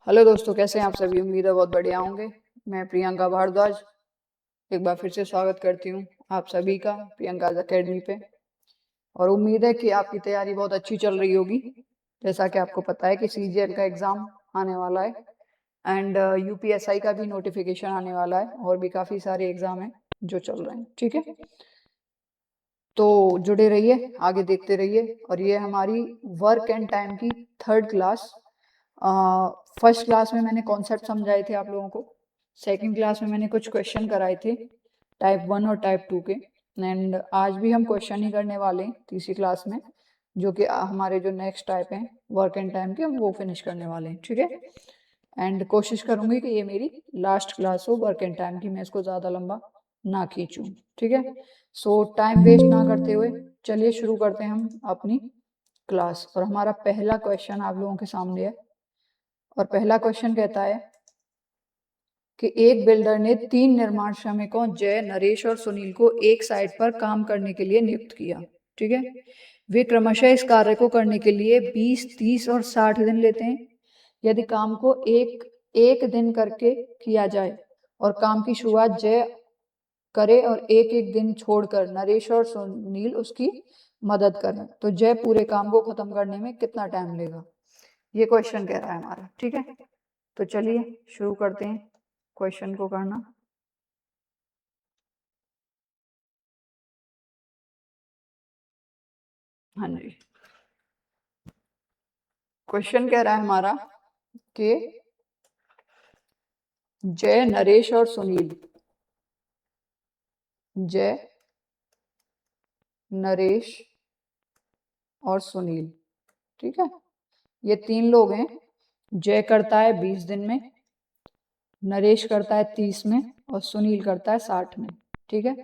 Hello दोस्तों, कैसे हैं आप सभी। उम्मीद है बहुत बढ़िया होंगे। मैं प्रियंका भारद्वाज एक बार फिर से स्वागत करती हूँ आप सभी का प्रियंकाज एकेडमी पे। और उम्मीद है कि आपकी तैयारी बहुत अच्छी चल रही होगी। जैसा कि आपको पता है कि सीजीएल का एग्ज़ाम आने वाला है एंड यूपीएसआई का भी नोटिफिकेशन आने वाला है और भी काफ़ी सारे एग्ज़ाम हैं जो चल रहे हैं। ठीक है, तो जुड़े रहिए, आगे देखते रहिए। और ये हमारी वर्क एंड टाइम की थर्ड क्लास। फर्स्ट क्लास में मैंने कॉन्सेप्ट समझाए थे आप लोगों को। सेकंड क्लास में मैंने कुछ क्वेश्चन कराए थे टाइप 1 और टाइप 2 के। एंड आज भी हम क्वेश्चन ही करने वाले हैं तीसरी क्लास में, जो कि हमारे जो नेक्स्ट टाइप हैं वर्क एंड टाइम के, हम वो फिनिश करने वाले हैं। ठीक है, एंड कोशिश करूंगी कि ये मेरी लास्ट क्लास हो वर्क एंड टाइम की, मैं इसको ज़्यादा लंबा ना खींचूं। ठीक है, सो टाइम वेस्ट ना करते हुए चलिए शुरू करते हैं हम अपनी क्लास। और हमारा पहला क्वेश्चन आप लोगों के सामने है। और पहला क्वेश्चन कहता है कि एक बिल्डर ने 3 निर्माण श्रमिकों जय, नरेश और सुनील को एक साइट पर काम करने के लिए नियुक्त किया। ठीक है, वे क्रमशः इस कार्य को करने के लिए 20, 30 और 60 दिन लेते हैं। यदि काम को एक एक दिन करके किया जाए और काम की शुरुआत जय करे और एक एक दिन छोड़कर नरेश और सुनील उसकी मदद करें, तो जय पूरे काम को खत्म करने में कितना टाइम लेगा, ये क्वेश्चन कह रहा है हमारा। ठीक है, तो चलिए शुरू करते हैं क्वेश्चन को करना। हाँ जी, क्वेश्चन कह रहा है हमारा कि जय, नरेश और सुनील, जय, नरेश और सुनील, ठीक है, ये 3 लोग हैं। जय करता है 20 दिन में, नरेश करता है 30 में और सुनील करता है 60 में। ठीक है,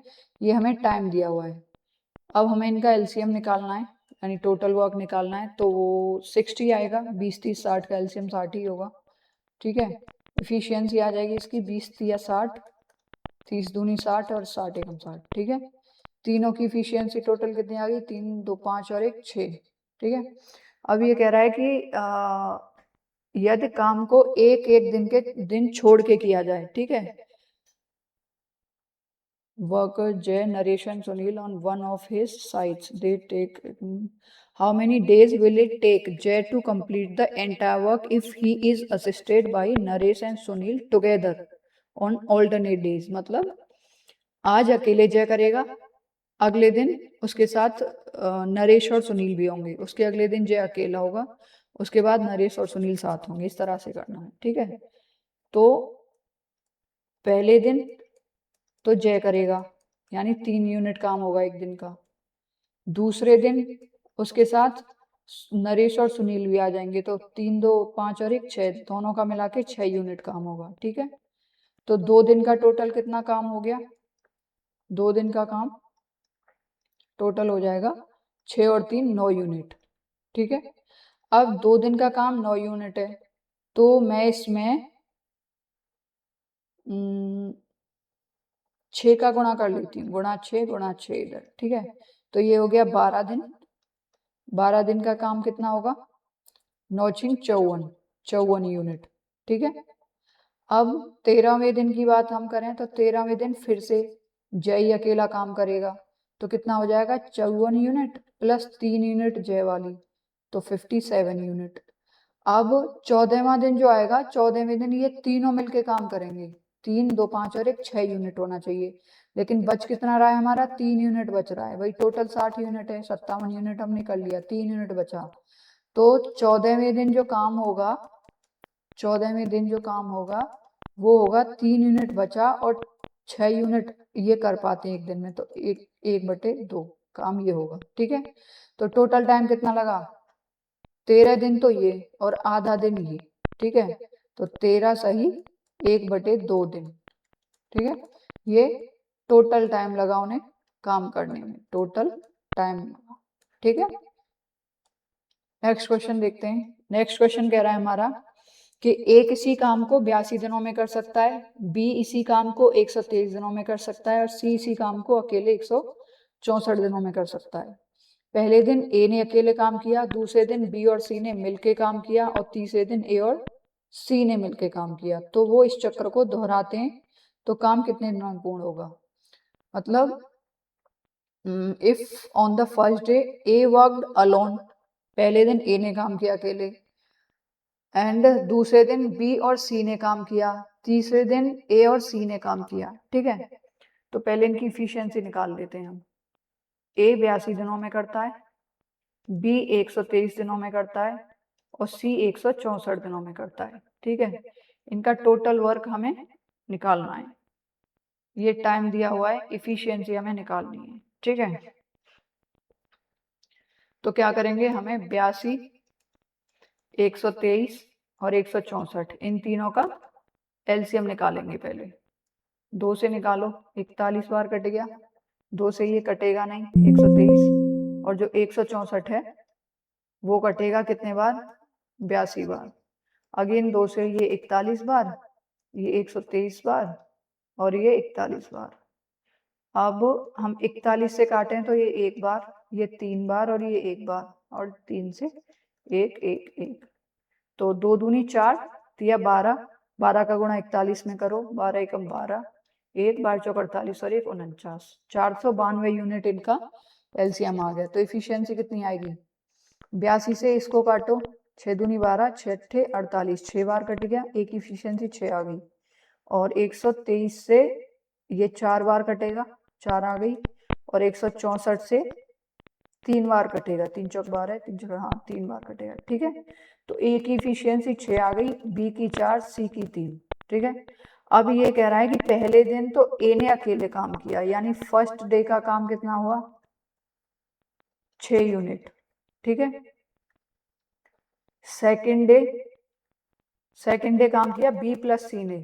ये हमें टाइम दिया हुआ है। अब हमें इनका एलसीएम निकालना है, यानी टोटल वर्क निकालना है, तो वो 60 आएगा। 20, 30, 60 का एलसीएम 60 ही होगा। ठीक है, इफिशियंसी आ जाएगी इसकी 20 या 60, 30 दूनी 60 और 60 एकम 60। ठीक है, तीनों की इफिशियंसी टोटल कितनी आ गई, 3, 2, 5 और 1, 6। ठीक है, अब ये कह रहा है कि यदि काम को एक एक दिन छोड़ के किया जाए। ठीक है, worker Jay, Naresh and Sunil on one of his sites. They take how many days will it take Jay to complete the entire work if he is assisted by Naresh and Sunil together on alternate days? मतलब आज अकेले जय करेगा, अगले दिन उसके साथ नरेश और सुनील भी होंगे, उसके अगले दिन जय अकेला होगा, उसके बाद नरेश और सुनील साथ होंगे। इस तरह से करना है। ठीक है, तो पहले दिन तो जय करेगा, यानी 3 यूनिट काम होगा एक दिन का। दूसरे दिन उसके साथ नरेश और सुनील भी आ जाएंगे, तो 3, 2, 5 और 1, 6, दोनों का मिला के 6 यूनिट काम होगा। ठीक है, तो 2 दिन का टोटल कितना काम हो गया, 2 दिन का काम टोटल हो जाएगा 6 और 3, 9 यूनिट। ठीक है, अब 2 दिन का काम 9 यूनिट है, तो मैं इसमें 6 का गुणा कर लेती हूँ, गुणा 6 गुणा 6 इधर। ठीक है, तो ये हो गया 12 दिन। 12 दिन का काम कितना होगा, 9 छिंग 54, 54 यूनिट। ठीक है, अब 13वें दिन की बात हम करें तो 13वें दिन फिर से जय अकेला काम करेगा, तो कितना हो जाएगा, 54 यूनिट प्लस 3 यूनिट जय वाली, तो 57 यूनिट। अब 14वां दिन जो आएगा, 14वें दिन ये तीनों मिलके काम करेंगे। 3, 2, 5 और 1, 6 यूनिट होना चाहिए, लेकिन बच कितना रहा है हमारा, 3 यूनिट बच रहा है। भाई टोटल 60 यूनिट है, 57 यूनिट हमने कर लिया, 3 यूनिट बचा। तो 14वें दिन जो काम होगा, 14वें दिन जो काम होगा वो होगा 3 यूनिट बचा और 6 यूनिट ये कर पाते हैं एक दिन में, तो 1/2 काम ये होगा। ठीक है, तो टोटल टाइम कितना लगा, 13 दिन तो ये और आधा दिन ये। ठीक है, तो 13 सही 1/2 दिन। ठीक है, ये टोटल टाइम लगा उन्हें काम करने में, टोटल टाइम। ठीक है, नेक्स्ट क्वेश्चन देखते हैं। नेक्स्ट क्वेश्चन कह रहा है हमारा कि ए किसी काम को 82 दिनों में कर सकता है, बी इसी काम को 123 दिनों में कर सकता है और सी इसी काम को अकेले 164 दिनों में कर सकता है। पहले दिन ए ने अकेले काम किया, दूसरे दिन बी और सी ने मिलके काम किया और तीसरे दिन ए और सी ने मिलके काम किया, तो वो इस चक्र को दोहराते हैं तो काम कितने दिनों में पूर्ण होगा। मतलब if on the first day A worked alone, पहले दिन ए ने काम किया अकेले, एंड दूसरे दिन बी और सी ने काम किया, तीसरे दिन ए और सी ने काम किया। ठीक है, तो पहले इनकी इफिशियंसी निकाल लेते हैं हम। ए 82 दिनों में करता है, बी 123 दिनों में करता है और सी 164 दिनों में करता है। ठीक है, इनका टोटल वर्क हमें निकालना है, ये टाइम दिया हुआ है, इफिशियंसी हमें निकालनी है। ठीक है, तो क्या करेंगे, हमें 82, 123 और 164 इन तीनों का एलसीएम निकालेंगे। पहले 2 से निकालो, 41 बार कट गया, 2 से ये कटेगा नहीं, 123, और जो 164 है वो कटेगा कितने बार, 82 बार। अगेन 2 से ये 41 बार, ये 123 बार और ये 41 बार। अब हम 41 से काटें तो ये 1 बार, ये 3 बार और ये 1 बार, और 3 से 1 1 1, तो 2 दूनी 4, तिया 12, 12 का गुणा 41 में करो, 12 एकम 12, 1 बार चौक 48 और 1 49, 492 यूनिट इनका एलसीएम आ गया। तो इफिशियंसी कितनी आएगी, 82 से इसको काटो, 6 दूनी 12, 6 अट्ठे 48, 6 बार कट गया, एक इफिशियंसी 6 आ गई, और 123 से ये 4 बार कटेगा, 4 आ गई, और 164 से 3 बार कटेगा, 3 चौक 12, 3 चौक, हाँ 3 बार कटेगा। ठीक है, तो ए की इफिशियंसी 6 आ गई, बी की 4, सी की 3। ठीक है, अब ये कह रहा है कि पहले दिन तो ए ने अकेले काम किया, यानी फर्स्ट डे का काम कितना हुआ, 6 यूनिट। ठीक है, सेकेंड डे काम किया बी प्लस सी ने,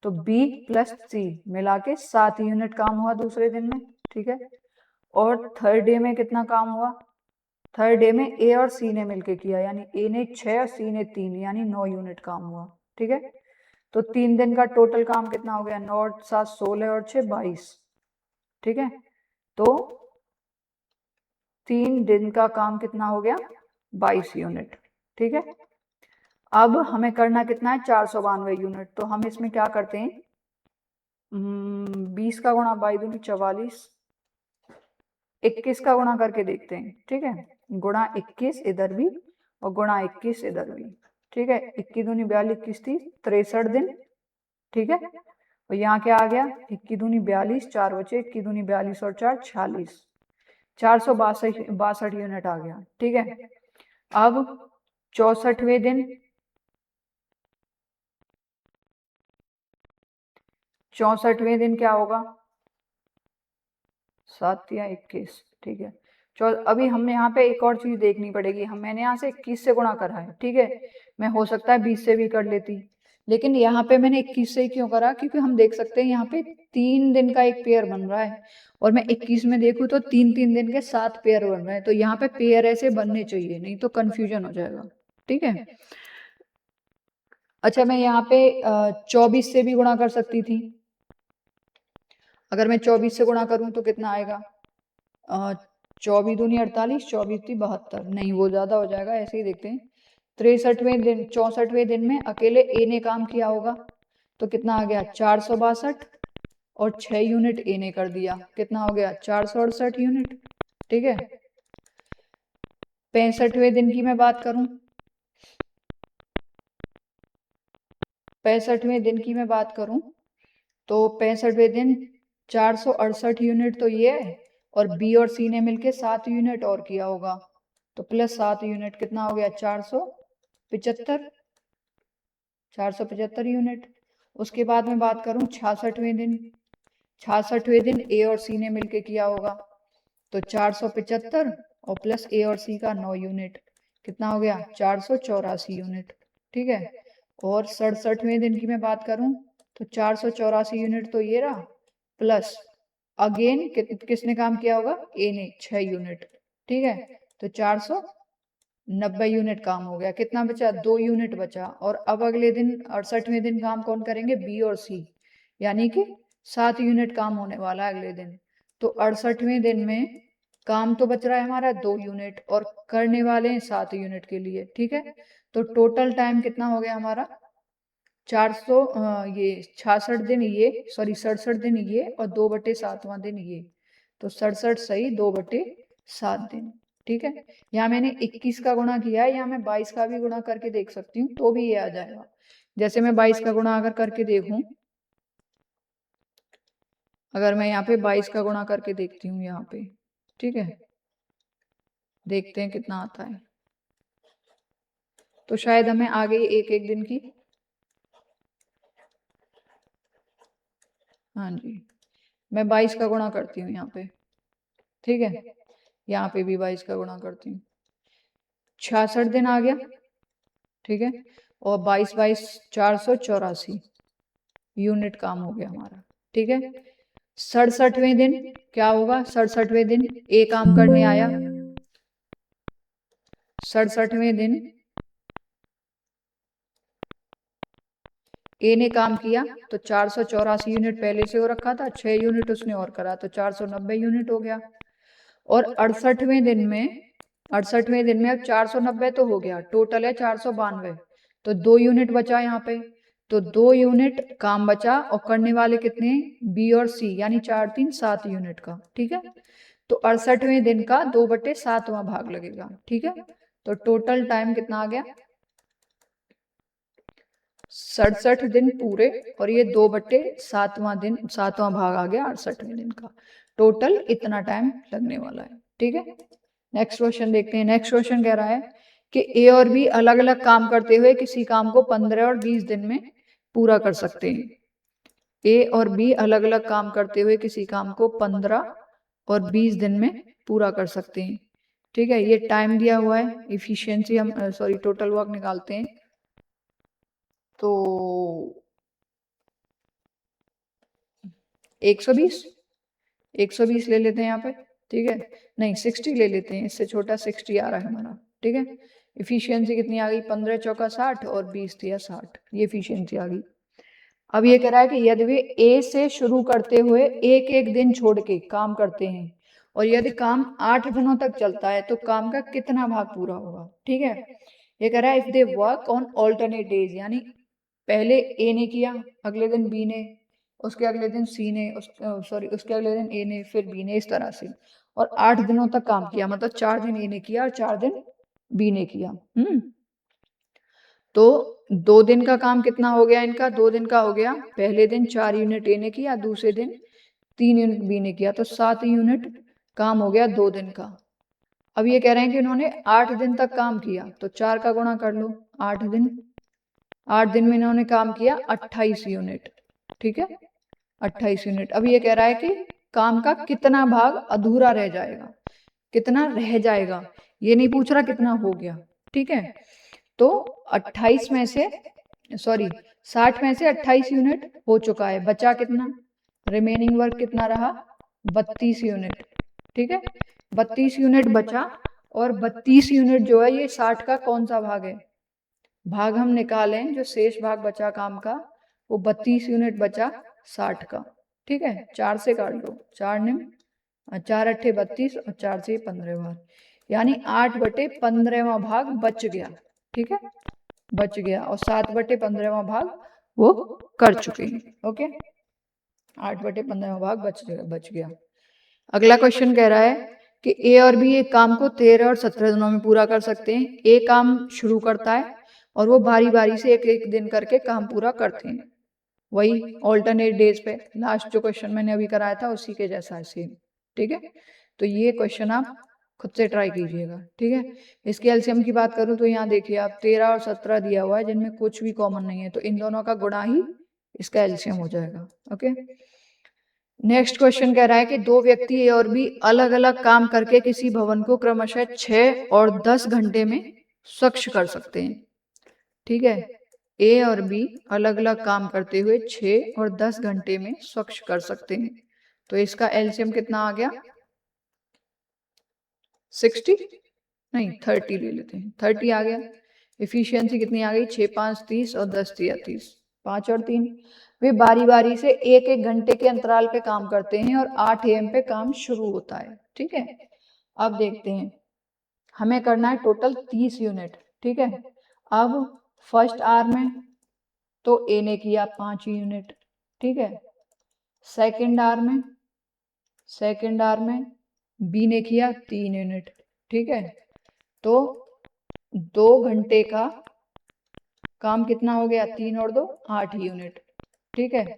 तो बी प्लस सी मिला के 7 यूनिट काम हुआ दूसरे दिन में। ठीक है, और थर्ड डे में कितना काम हुआ, थर्ड डे में ए और सी ने मिलके किया, यानी ए ने 6 और सी ने 3, यानी 9 यूनिट काम हुआ। ठीक है, तो 3 दिन का टोटल काम कितना हो गया, 9 7 16 और 6 22। ठीक है, तो 3 दिन का काम कितना हो गया, 22 यूनिट। ठीक है, अब हमें करना कितना है, 492 यूनिट। तो हम इसमें क्या करते हैं, 20 का गुणा 22 दूनी 44, 21 का गुणा करके देखते हैं। ठीक है, गुणा 21 इधर भी और गुणा 21 इधर भी। ठीक है, 21 दूनी 42, 21 30, 63 दिन। ठीक है, और यहाँ क्या आ गया, 21 दूनी 42, 4 बचे, 21 दूनी 42 और 4 46, 462 यूनिट आ गया। ठीक है, अब 64वें दिन, 64वें दिन क्या होगा, 7 या 21। ठीक है, अभी हमें यहाँ पे एक और चीज देखनी पड़ेगी, मैंने यहाँ से 21 से गुणा करा है। ठीक है, मैं हो सकता है 20 से भी कर लेती, लेकिन यहाँ पे मैंने 21 से ही क्यों करा, क्योंकि हम देख सकते हैं यहाँ पे 3 दिन का एक पेयर बन रहा है, और मैं 21 में देखूँ तो 3 दिन के 7 पेयर बन रहे हैं, तो यहाँ पे पेयर ऐसे बनने चाहिए, नहीं तो कंफ्यूजन हो जाएगा। ठीक है, अच्छा मैं यहाँ पे 24 से भी गुणा कर सकती थी। अगर मैं 24 से गुणा करूं तो कितना आएगा, 24 दूनी 48, 24 थी 72, नहीं वो ज्यादा हो जाएगा, ऐसे ही देखते हैं। 64वें दिन में अकेले ए ने काम किया होगा, तो कितना आ गया, 462, और 6 यूनिट ए ने कर दिया, कितना हो गया, 468 यूनिट। ठीक है, 65वें दिन की मैं बात करूं, 65वें दिन की मैं बात करूं तो 65वें दिन 468 यूनिट तो ये है, और बी और सी ने मिलके 7 यूनिट और किया होगा, तो प्लस 7 यूनिट कितना हो गया, 475, 475 यूनिट। उसके बाद मैं बात करूं 66वें दिन, 66वें दिन ए और सी ने मिलके किया होगा, तो 475 और प्लस ए और सी का 9 यूनिट, कितना हो गया, 484 यूनिट। ठीक है, और 67वें दिन की मैं बात करूं तो 484 यूनिट तो ये रहा, प्लस अगेन किसने काम किया होगा, ए ने 6 यूनिट। ठीक है, तो 490 यूनिट काम हो गया, कितना बचा, 2 यूनिट बचा। और अब अगले दिन 68वें दिन काम कौन करेंगे, बी और सी, यानी कि 7 यूनिट काम होने वाला है अगले दिन। तो 68वें दिन में काम तो बच रहा है हमारा 2 यूनिट, और करने वाले हैं 7 यूनिट के लिए। ठीक है, तो टोटल टाइम कितना हो गया हमारा, 400 ये 66 दिन ये, सॉरी 67 दिन ये और 2/7वां दिन ये, तो 67 सही 2/7 दिन। ठीक है, यहाँ मैंने 21 का गुणा किया है, यहाँ मैं 22 का भी गुणा करके देख सकती हूँ तो भी ये आ जाएगा। जैसे मैं 22 का गुणा अगर करके देखूं, अगर मैं यहाँ पे 22 का गुणा करके देखती हूँ यहाँ पे, ठीक है, देखते हैं कितना आता है। तो शायद हमें आ गई एक एक दिन की, हाँ जी, मैं 22 का गुणा करती हूँ यहाँ पे, ठीक है, यहाँ पे भी 22 का गुणा करती हूँ, 66 दिन आ गया, ठीक है, और 22 22 484 यूनिट काम हो गया हमारा। ठीक है, 67वें दिन क्या होगा, 67वें दिन ए काम करने आया, 67वें दिन ए ने काम किया तो 484 यूनिट पहले से हो रखा था, 6 यूनिट उसने और करा तो 490 यूनिट हो गया। और 68वें दिन में, 68वें दिन में अब 490 तो हो गया, टोटल है 492, तो 2 यूनिट बचा यहाँ पे, तो 2 यूनिट काम बचा और करने वाले कितने, बी और सी, यानी 4 3 7 यूनिट का। ठीक है, तो 68वें दिन का 2/7वां भाग लगेगा। ठीक है, तो टोटल टाइम कितना आ गया, 67 दिन पूरे, और ये 2/7वां दिन, 7वां भाग आ गया 68वें दिन का, टोटल इतना टाइम लगने वाला है। ठीक है, नेक्स्ट क्वेश्चन देखते हैं। नेक्स्ट क्वेश्चन कह रहा है कि ए और बी अलग अलग काम करते हुए किसी काम को 15 और 20 दिन में पूरा कर सकते हैं। ए और बी अलग अलग काम करते हुए किसी काम को 15 और 20 दिन में पूरा कर सकते हैं। ठीक है, ये टाइम दिया हुआ है, इफिशियंसी हम सॉरी टोटल वर्क निकालते हैं, तो 120 ले लेते हैं यहाँ पे। ठीक है, नहीं 60 ले लेते हैं, इससे छोटा 60 आ रहा है हमारा। ठीक है, इफिशियंसी कितनी आ गई, 15 चौका 60 और 20 दिया 60, ये इफिशियंसी आ गई। अब ये कह रहा है कि यदि वे ए से शुरू करते हुए एक एक दिन छोड़ के काम करते हैं और यदि काम 8 दिनों तक चलता है तो काम का कितना भाग पूरा होगा। ठीक है, ये कह रहा है if they work on alternate days, यानी पहले ए ने किया, अगले दिन बी ने, उसके अगले दिन सी ने, सॉरी उसके अगले दिन ए ने, फिर बी ने, इस तरह से, और 8 दिनों तक काम किया, मतलब 4 दिन ए ने किया और 4 दिन बी ने किया। तो 2 दिन का काम कितना हो गया इनका, 2 दिन का हो गया, पहले दिन 4 यूनिट ए ने किया, दूसरे दिन 3 यूनिट बी ने किया, तो 7 यूनिट काम हो गया 2 दिन का। अब ये कह रहे हैं कि इन्होंने 8 दिन तक काम किया, तो 4 का गुणा कर लो, 8 दिन, 8 दिन में इन्होंने काम किया 28 यूनिट। ठीक है, 28 यूनिट। अब ये कह रहा है कि काम का कितना भाग अधूरा रह जाएगा, कितना रह जाएगा, ये नहीं पूछ रहा कितना हो गया। ठीक है, तो 28 में से, सॉरी 60 में से 28 यूनिट हो चुका है, बचा कितना, रिमेनिंग वर्क कितना रहा, 32 यूनिट। ठीक है, 32 यूनिट बचा, और 32 यूनिट जो है ये 60 का कौन सा भाग है, भाग हम निकालें, जो शेष भाग बचा काम का वो 32 यूनिट बचा 60 का। ठीक है, 4 से काट लो, 4 निम 4 अट्ठे 32 और 4 से 15 बार, यानी 8/15वां भाग बच गया। ठीक है, बच गया, और 7/15वां भाग वो कर चुके हैं। ओके, 8/15वां भाग बच गया। अगला क्वेश्चन कह रहा है कि ए और बी एक काम को 13 और 17 दिनों में पूरा कर सकते हैं। ए काम शुरू करता है और वो बारी बारी से एक एक दिन करके काम पूरा करते हैं, वही ऑल्टरनेट डेज पे, लास्ट जो क्वेश्चन मैंने अभी कराया था उसी के जैसा है सेम। ठीक है, तो ये क्वेश्चन आप खुद से ट्राई कीजिएगा। ठीक है, इसके एलसीएम की बात करूं तो यहाँ देखिए आप 13 और 17 दिया हुआ है, जिनमें कुछ भी कॉमन नहीं है, तो इन दोनों का गुणा ही इसका एलसीएम हो जाएगा। ओके, नेक्स्ट क्वेश्चन कह रहा है कि दो व्यक्ति ए और बी अलग अलग काम करके किसी भवन को क्रमशः 6 और 10 घंटे में स्वच्छ कर सकते हैं। ठीक है, ए और बी अलग अलग काम करते हुए 6 और 10 घंटे में स्वच्छ कर सकते हैं, तो इसका एलसीएम कितना आ गया, 60 नहीं 30 ले लेते हैं, 30 आ गया। इफिशियंसी कितनी आ गई, 6 5 30 और 10 3 30, 5 और 3। वे बारी बारी से एक एक घंटे के अंतराल पे काम करते हैं और 8 AM पे काम शुरू होता है। ठीक है, अब देखते हैं, हमें करना है टोटल 30 यूनिट। ठीक है, अब फर्स्ट आवर में तो ए ने किया 5 यूनिट, ठीक है। सेकेंड आवर में बी ने किया 3 यूनिट, ठीक है। तो 2 घंटे का काम कितना हो गया, 3 और 2 8 यूनिट, ठीक है।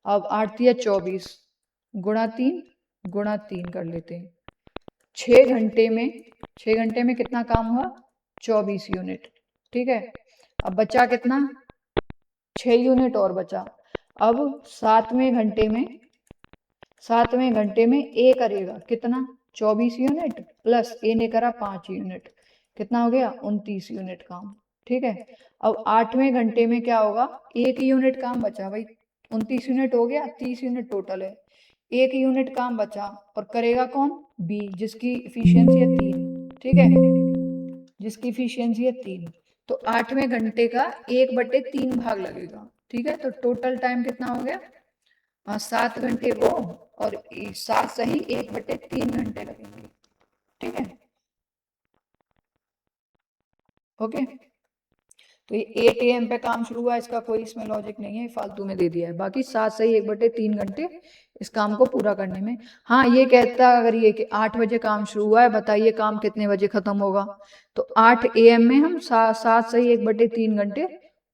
अब 8 दिया 24 गुणा 3 कर लेते हैं। 6 घंटे में कितना काम हुआ, 24 यूनिट, ठीक है। अब बचा कितना, 6 यूनिट और बचा। अब 7वें घंटे में ए करेगा कितना, 24 यूनिट प्लस ए ने करा 5 यूनिट, कितना हो गया 29 यूनिट काम, ठीक है। अब 8वें घंटे में क्या होगा, 1 यूनिट काम बचा भाई, 29 यूनिट हो गया, 30 यूनिट टोटल है, 1 यूनिट काम बचा और करेगा कौन, बी, जिसकी इफिशियंसी है 3, ठीक है, जिसकी इफिशियंसी है 3। तो 8वें घंटे का 1/3 भाग लगेगा, ठीक है। तो टोटल टाइम कितना हो गया, 7 घंटे वो और 7 सही 1/3 घंटे लगेंगे, ठीक है, ओके। तो ये 8 AM पे काम शुरू हुआ, इसका कोई इसमें लॉजिक नहीं है, फालतू में दे दिया है। बाकी 7 सही 1/3 घंटे इस काम को पूरा करने में। हाँ ये कहता अगर ये कि 8 बजे काम शुरू हुआ है, बताइए काम कितने बजे खत्म होगा, तो 8 AM में हम 7 सही 1/3 घंटे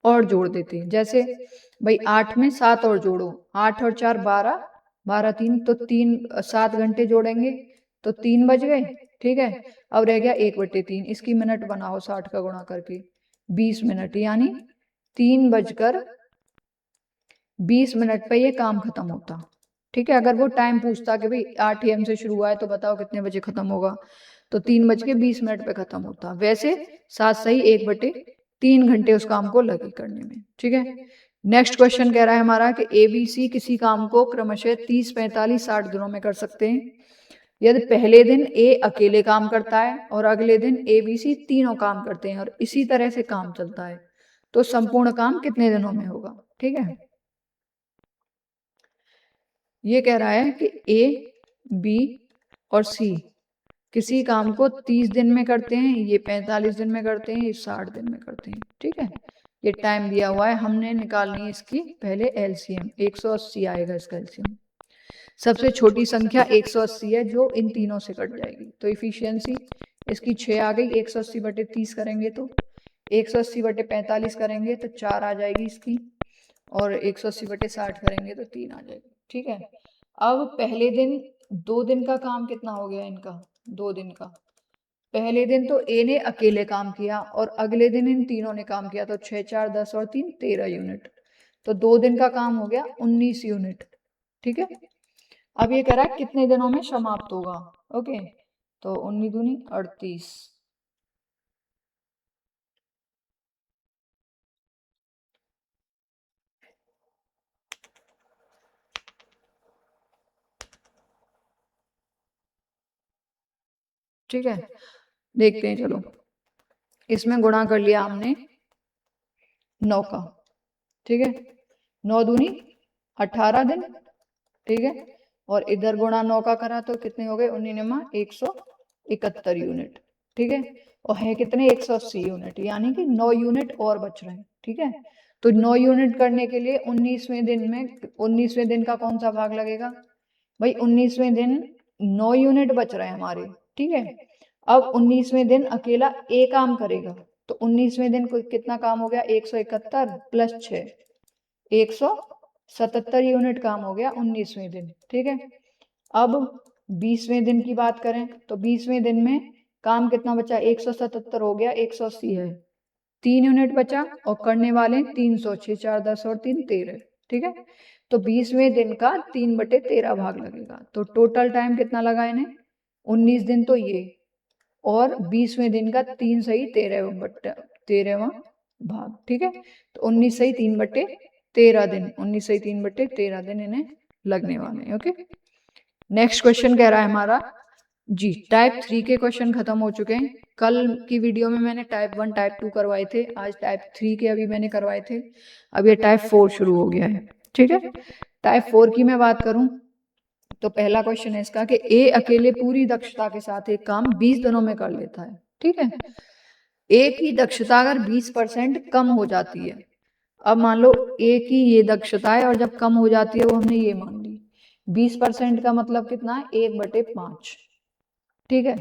और जोड़ देते हैं। जैसे भाई 8 में 7 और जोड़ो, 8 और 4 12, 12 3 तो 7 घंटे जोड़ेंगे तो 3 बज गए, ठीक है। अब रह गया 1/3, इसकी मिनट बनाओ 60 का गुणा करके, 20 मिनट, यानी 3:20 पे ये काम खत्म होता, ठीक है। अगर वो टाइम पूछता कि भाई 8 AM से शुरू हुआ है तो बताओ कितने बजे खत्म होगा, तो 3:20 पे खत्म होता। वैसे 7 सही 1/3 घंटे उस काम को लगे करने में, ठीक है। नेक्स्ट क्वेश्चन कह रहा है हमारा कि ABC किसी काम को क्रमशः 30, 45, 60 दिनों में कर सकते हैं यदि पहले दिन ए अकेले काम करता है और अगले दिन ABC तीनों काम करते हैं और इसी तरह से काम चलता है, तो संपूर्ण काम कितने दिनों में होगा, ठीक है। ये कह रहा है कि ए, बी और सी किसी काम को 30 दिन में करते हैं, ये 45 दिन में करते हैं, ये 60 दिन में करते हैं, ठीक है। ये टाइम दिया हुआ है, हमने निकालनी है इसकी पहले LCM, 180 आएगा इसका LCM। सबसे छोटी संख्या 180 है जो इन तीनों से कट जाएगी, तो इफिशियंसी इसकी 6 आ गई, 180/30 करेंगे तो 180/45 करेंगे तो 4 आ जाएगी इसकी, और 180/60 करेंगे तो 3 आ जाएगी, ठीक है। अब पहले दिन 2 दिन का काम कितना हो गया इनका, 2 दिन का। पहले दिन तो ए ने अकेले काम किया और अगले दिन इन तीनों ने काम किया, तो 6 4 10 और 3 13 यूनिट, तो 2 दिन का काम हो गया 19 यूनिट, ठीक है। अब ये कह रहा है कितने दिनों में समाप्त होगा, ओके। तो 19 दूनी 38, ठीक है। देखते हैं, चलो इसमें गुणा कर लिया हमने 9 का, ठीक है, 9 दूनी 18 दिन, ठीक है। और इधर गुणा 9 का करा तो कितने हो गए, 19 171 यूनिट, ठीक है। और है कितने 180 यूनिट, यानी कि 9 यूनिट और बच रहे हैं, ठीक है। तो 9 यूनिट करने के लिए 19वें दिन का कौन सा भाग लगेगा भाई, 19वें दिन 9 यूनिट बच रहे हैं हमारे, ठीक है। अब 19वें दिन अकेला ए काम करेगा, तो 19वें दिन को कितना काम हो गया, 171 प्लस 6 177 यूनिट काम हो गया 19वें दिन, ठीक है। अब 20वें दिन की बात करें तो 20वें दिन में काम कितना बचा, 177 हो गया, 180 है, 3 यूनिट बचा और करने वाले 300, 6 4 10 और 3 13, ठीक है। तो 20वें दिन का 3/13 भाग लगेगा, तो टोटल टाइम कितना लगा इन्हें, 19 दिन तो ये, और 20वें दिन का 3 सही 13वां भाग, ठीक है। तो 19 सही 3/13 दिन, 19 सही 3/13 दिन इन्हें लगने वाले हैं, ओके। नेक्स्ट क्वेश्चन कह रहा है हमारा जी, टाइप 3 के क्वेश्चन खत्म हो चुके हैं। कल की वीडियो में मैंने टाइप 1 टाइप 2 करवाए थे, आज टाइप 3 के अभी मैंने करवाए थे, अब ये टाइप 4 शुरू हो गया है, ठीक है। टाइप 4 की मैं बात करूं तो पहला क्वेश्चन है इसका कि ए अकेले पूरी दक्षता के साथ एक काम 20 दिनों में कर लेता है, ठीक है। ए की दक्षता अगर 20% कम हो जाती है अब मान लो ए की ये दक्षता है और जब कम हो जाती है वो हमने ये मान ली। 20% का मतलब कितना है? 1/5। ठीक है,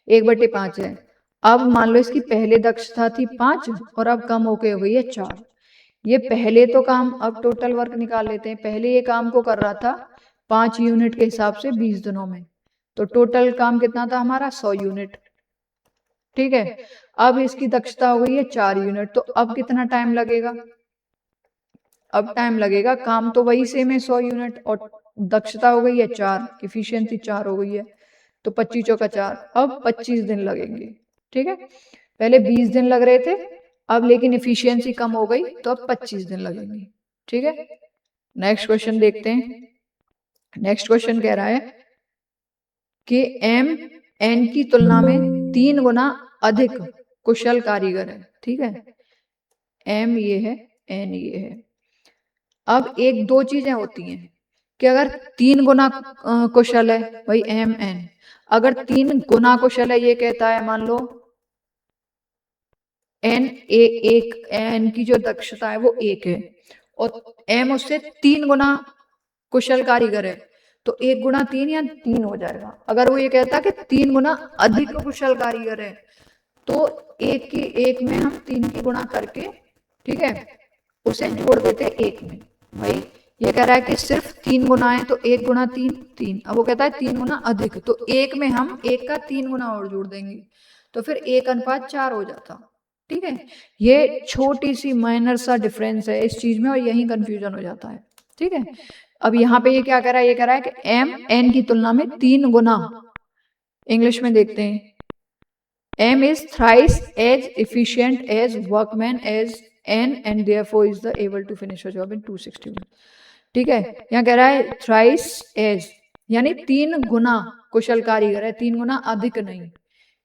1/5 है। अब मान लो इसकी पहले दक्षता थी 5 और अब कम होके हो गई है 4। ये पहले तो काम, अब टोटल वर्क निकाल लेते हैं। पहले ये काम को कर रहा था 5 यूनिट के हिसाब से 20 दिनों में, तो टोटल काम कितना था हमारा? 100 यूनिट। ठीक है, अब इसकी दक्षता हो गई है 4 यूनिट, तो अब कितना टाइम लगेगा? अब टाइम लगेगा, काम तो वही सेम है 100 यूनिट और दक्षता हो गई है 4, इफिशियंसी 4 हो गई है, तो 25 चौका 4, अब 25 दिन लगेंगे। ठीक है, पहले 20 दिन लग रहे थे, अब लेकिन इफिशियंसी कम हो गई तो अब 25 दिन लगेंगे। ठीक है, नेक्स्ट क्वेश्चन देखते हैं। नेक्स्ट क्वेश्चन कह रहा है कि एम एन की तुलना में 3 गुना अधिक कुशल कारीगर है। ठीक है, एम ये है, एन ये है। अब एक दो चीजें होती हैं कि अगर 3 गुना कुशल है, भाई एम एन, अगर 3 गुना कुशल है, ये कहता है मान लो एन एक, एन की जो दक्षता है वो 1 है और एम उससे 3 गुना कुशल कारीगर है, तो 1 गुणा 3 या 3 हो जाएगा। अगर वो ये कहता है कि 3 गुना अधिक कुशल कारीगर है, तो एक में हम 3 की गुणा करके, ठीक है, उसे जोड़ देते 1 में। भाई ये कह रहा है कि सिर्फ 3 गुना है, तो 1 गुणा 3 3। अब वो कहता है 3 गुना अधिक, तो 1 में हम 1 का 3 गुना और जोड़ देंगे, तो फिर 1:4 हो जाता। ठीक है, ये छोटी सी माइनर सा डिफरेंस है इस चीज में और यही कंफ्यूजन हो जाता है। ठीक है, अब यहाँ पे ये क्या कह रहा है? ये कह रहा है कि एम एन की तुलना में 3 गुना, इंग्लिश में देखते हैं, M is thrice as efficient as workman as N and therefore is the able to finish a job in 261। ठीक है, यहाँ कह रहा है thrice as, यानी 3 गुना कुशल कारीगर है, 3 गुना अधिक नहीं।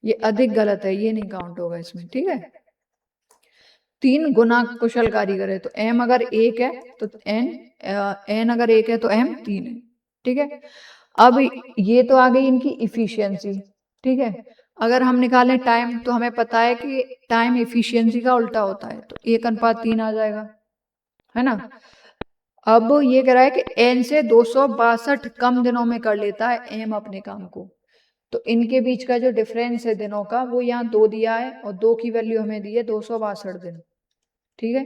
ये अधिक गलत है, ये नहीं काउंट होगा इसमें। ठीक है, 3 गुना कुशल कारीगर है, तो M अगर 1 है तो N अगर 1 है तो M 3 है। ठीक है, अब ये तो आ गई इनकी इफिशियंसी। ठीक है, अगर हम निकालें टाइम, तो हमें पता है कि टाइम इफिशियंसी का उल्टा होता है, तो 1:3 आ जाएगा, है ना। अब ये कह रहा है कि एन से 262 कम दिनों में कर लेता है एम अपने काम को, तो इनके बीच का जो डिफरेंस है दिनों का, वो यहाँ 2 दिया है और 2 की वैल्यू हमें दी है 262 दिन। ठीक है,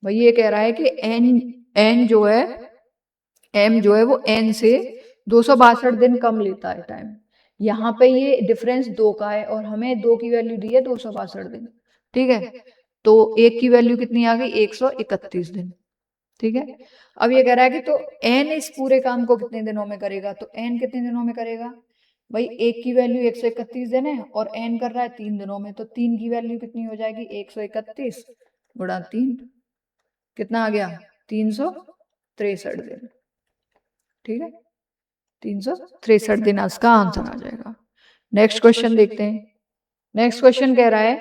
भाई ये कह रहा है कि एन जो है, एम जो है वो एन से 262 दिन कम लेता है टाइम। यहाँ पे ये डिफरेंस 2 का है और हमें 2 की वैल्यू दी है 262 दिन। ठीक है, तो 1 की वैल्यू कितनी आ गई? 131 दिन। ठीक है, अब ये कह रहा है कि तो एन इस पूरे काम को कितने दिनों में करेगा, तो एन कितने दिनों में करेगा? भाई 1 की वैल्यू 131 दिन है और एन कर रहा है 3 दिनों में, तो 3 की वैल्यू कितनी हो जाएगी? 131 गुणा 3, कितना आ गया? 363 दिन। ठीक है, 363 दिन इसका आंसर आ जाएगा। नेक्स्ट क्वेश्चन देखते हैं। नेक्स्ट क्वेश्चन कह रहा है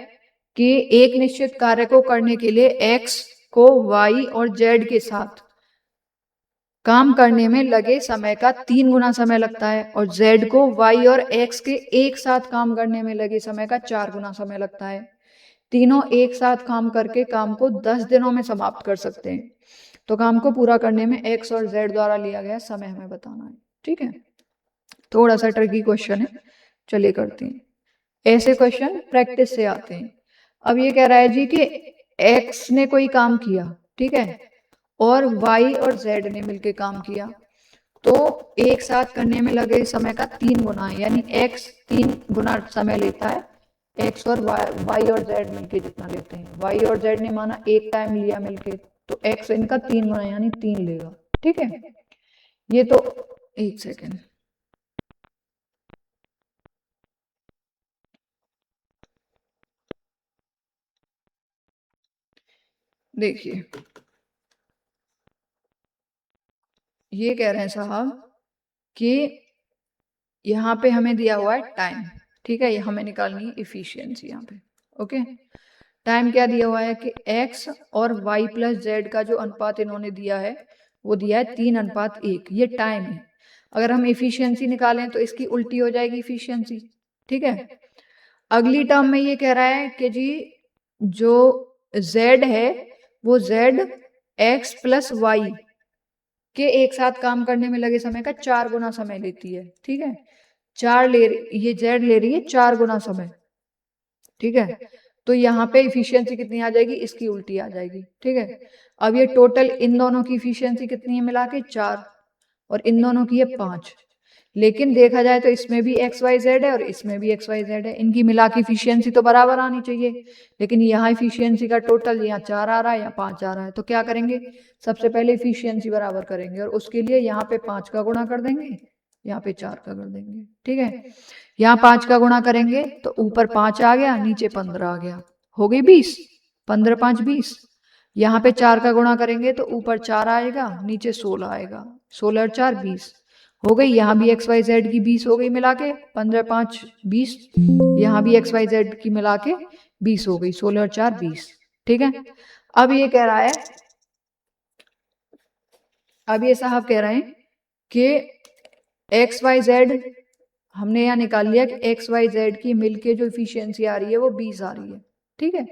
कि एक निश्चित कार्य को करने के लिए x को y और z के साथ काम करने में लगे समय का 3 गुना समय लगता है और z को y और x के एक साथ काम करने में लगे समय का 4 गुना समय लगता है। तीनों एक साथ काम करके काम को 10 दिनों में समाप्त कर सकते हैं, तो काम को पूरा करने में x और z द्वारा लिया गया समय हमें बताना है। ठीक है, थोड़ा सा ट्रिकी क्वेश्चन है, चलिए करते हैं। ऐसे क्वेश्चन प्रैक्टिस से आते हैं। अब ये कह रहा है जी कि x ने कोई काम किया, ठीक है, और y और z ने मिलकर काम किया, तो एक साथ करने में लगे समय का 3 गुना है, यानी x 3 गुना समय लेता है, x और y और z मिलके जितना लेते हैं। y और z ने माना एक टाइम लिया मिलके, तो x इनका 3 गुना यानी 3 लेगा। ठीक है, ये तो एक सेकेंड, देखिए ये कह रहे हैं साहब कि यहाँ पे हमें दिया हुआ है टाइम, ठीक है, ये हमें निकालनी है इफिशियंसी यहाँ पे। ओके, टाइम क्या दिया हुआ है कि x और y प्लस z का जो अनुपात इन्होंने दिया है वो दिया है 3:1, ये टाइम है। अगर हम इफिशियंसी निकालें तो इसकी उल्टी हो जाएगी इफिशियंसी। ठीक है, अगली टर्म में ये कह रहा है कि जी जो z है वो z x प्लस वाई के एक साथ काम करने में लगे समय का 4 गुना समय लेती है। ठीक है, ये z ले रही है 4 गुना समय। ठीक है, तो यहाँ पे इफिशियंसी कितनी आ जाएगी, इसकी उल्टी आ जाएगी। ठीक है, अब ये टोटल इन दोनों की इफिशियंसी कितनी है मिला के 4 और इन दोनों की है 5। लेकिन देखा जाए तो इसमें भी एक्स वाई जेड है और इसमें भी एक्स वाई जेड है, इनकी मिला की इफिशियंसी तो बराबर आनी चाहिए, लेकिन यहाँ इफिशियंसी का टोटल यहाँ 4 आ रहा है, यहाँ 5 आ रहा है। तो क्या करेंगे, सबसे पहले इफिशियंसी बराबर करेंगे और उसके लिए यहाँ पे 5 का गुणा कर देंगे, यहाँ पे 4 का कर देंगे। ठीक है, यहाँ 5 का गुणा करेंगे तो ऊपर 5 आ गया, नीचे 15 आ गया, हो गई 20, 15 5 20। यहाँ पे 4 का गुणा करेंगे तो ऊपर 4 आएगा, नीचे 16 आएगा, 16 और 4 20 हो गई। यहाँ भी एक्स वाई जेड की 20 हो गई मिला के, 15 5 20। यहाँ भी एक्स वाई जेड की मिला के 20 हो गई, 16 और 4 20। ठीक है, अब ये कह रहा है, अब ये साहब कह रहे हैं कि एक्स वाई जेड हमने यहाँ निकाल लिया कि एक्स वाई जेड की मिलके जो इफिशियंसी आ रही है वो 20 आ रही है। ठीक है,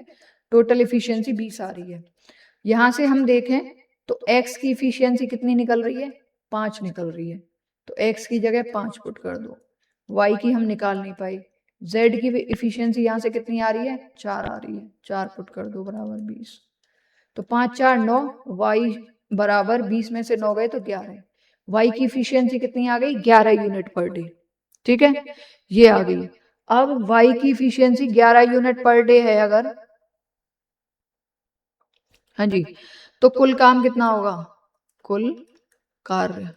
टोटल इफिशियंसी 20 आ रही है। यहां से हम देखें तो x की इफिशियंसी कितनी निकल रही है, 5 निकल रही है, तो x की जगह 5 पुट कर दो। y की हम निकाल नहीं पाई, z की इफिशियंसी यहाँ से कितनी आ रही है, 4 आ रही है, 4 पुट कर दो बराबर 20। तो 5 4 9, y बराबर 20 में से 9 गए तो 11। y की इफिशियंसी कितनी आ गई, 11 यूनिट पर डे। ठीक है, ये आ गई। अब y की इफिशियंसी 11 यूनिट पर डे है अगर, हाँ जी, तो कुल काम कितना होगा, कुल कार्य,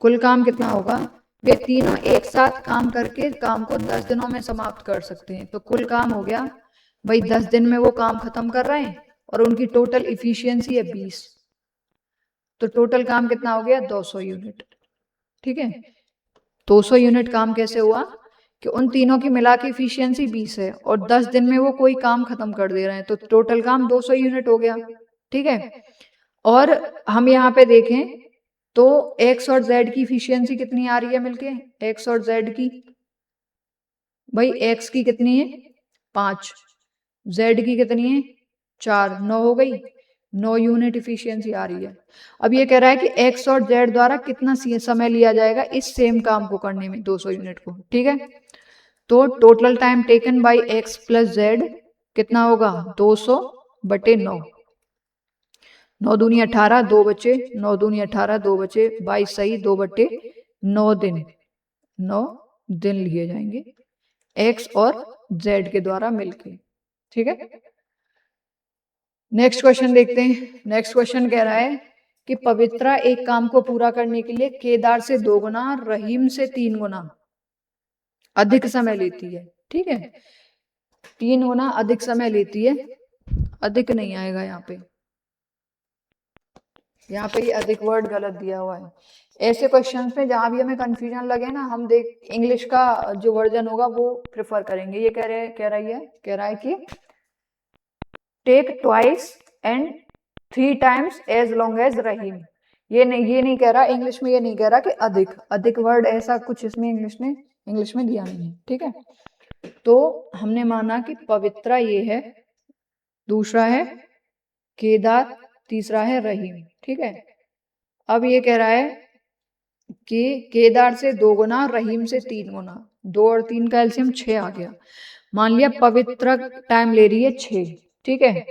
कुल काम कितना होगा, वे तीनों एक साथ काम करके काम को 10 दिनों में समाप्त कर सकते हैं। तो कुल काम हो गया भाई 10 दिन में वो काम खत्म कर रहे हैं और उनकी टोटल इफिशियंसी है 20, तो टोटल काम कितना हो गया 200 यूनिट। ठीक है, 200 यूनिट काम कैसे हुआ कि उन तीनों की मिला के इफिशियंसी 20 है और 10 दिन में वो कोई काम खत्म कर दे रहे हैं, तो टोटल काम 200 यूनिट हो गया। ठीक है, और हम यहाँ पे देखें तो x और z की इफिशियंसी कितनी आ रही है मिलके, x और z की, भाई x की कितनी है 5, z की कितनी है 4, 9 हो गई, 9 यूनिट इफिशियंसी आ रही है। अब ये कह रहा है कि x और z द्वारा कितना समय लिया जाएगा इस सेम काम को करने में, 200 यूनिट को। ठीक है, तो total time taken by x plus z कितना होगा, 200 बटे 9, 9 दूनी 18, 2 बचे, 9 दूनी 18, 2 बचे, 22 सही, 2 बटे 9 दिन, 9 दिन लिए जाएंगे x और z के द्वारा मिलके। ठीक है, नेक्स्ट क्वेश्चन देखते हैं। नेक्स्ट क्वेश्चन कह रहा है कि पवित्रा एक काम को पूरा करने के लिए केदार से 2 गुना, रहीम से 3 गुना अधिक समय लेती है। ठीक है, 3 गुना अधिक समय लेती है, अधिक नहीं आएगा यहाँ पे, यहाँ पे ये अधिक वर्ड गलत दिया हुआ है। ऐसे क्वेश्चंस में जहां भी हमें कंफ्यूजन लगे ना, हम देख इंग्लिश का जो वर्जन होगा वो प्रेफर करेंगे। ये कह रहा है कि take twice and 3 times as long as Rahim. ये नहीं कह रहा, इंग्लिश में ये नहीं कह रहा कि अधिक वर्ड, ऐसा कुछ इसमें इंग्लिश में दिया नहीं है। ठीक है, तो हमने माना कि पवित्रा ये है, दूसरा है केदार, तीसरा है रहीम। ठीक है, अब ये कह रहा है कि केदार से 2 गुना, रहीम से 3 गुना, 2 और 3 का एलसीएम 6 आ गया। मान लिया पवित्र टाइम ले रही है 6। ठीक है,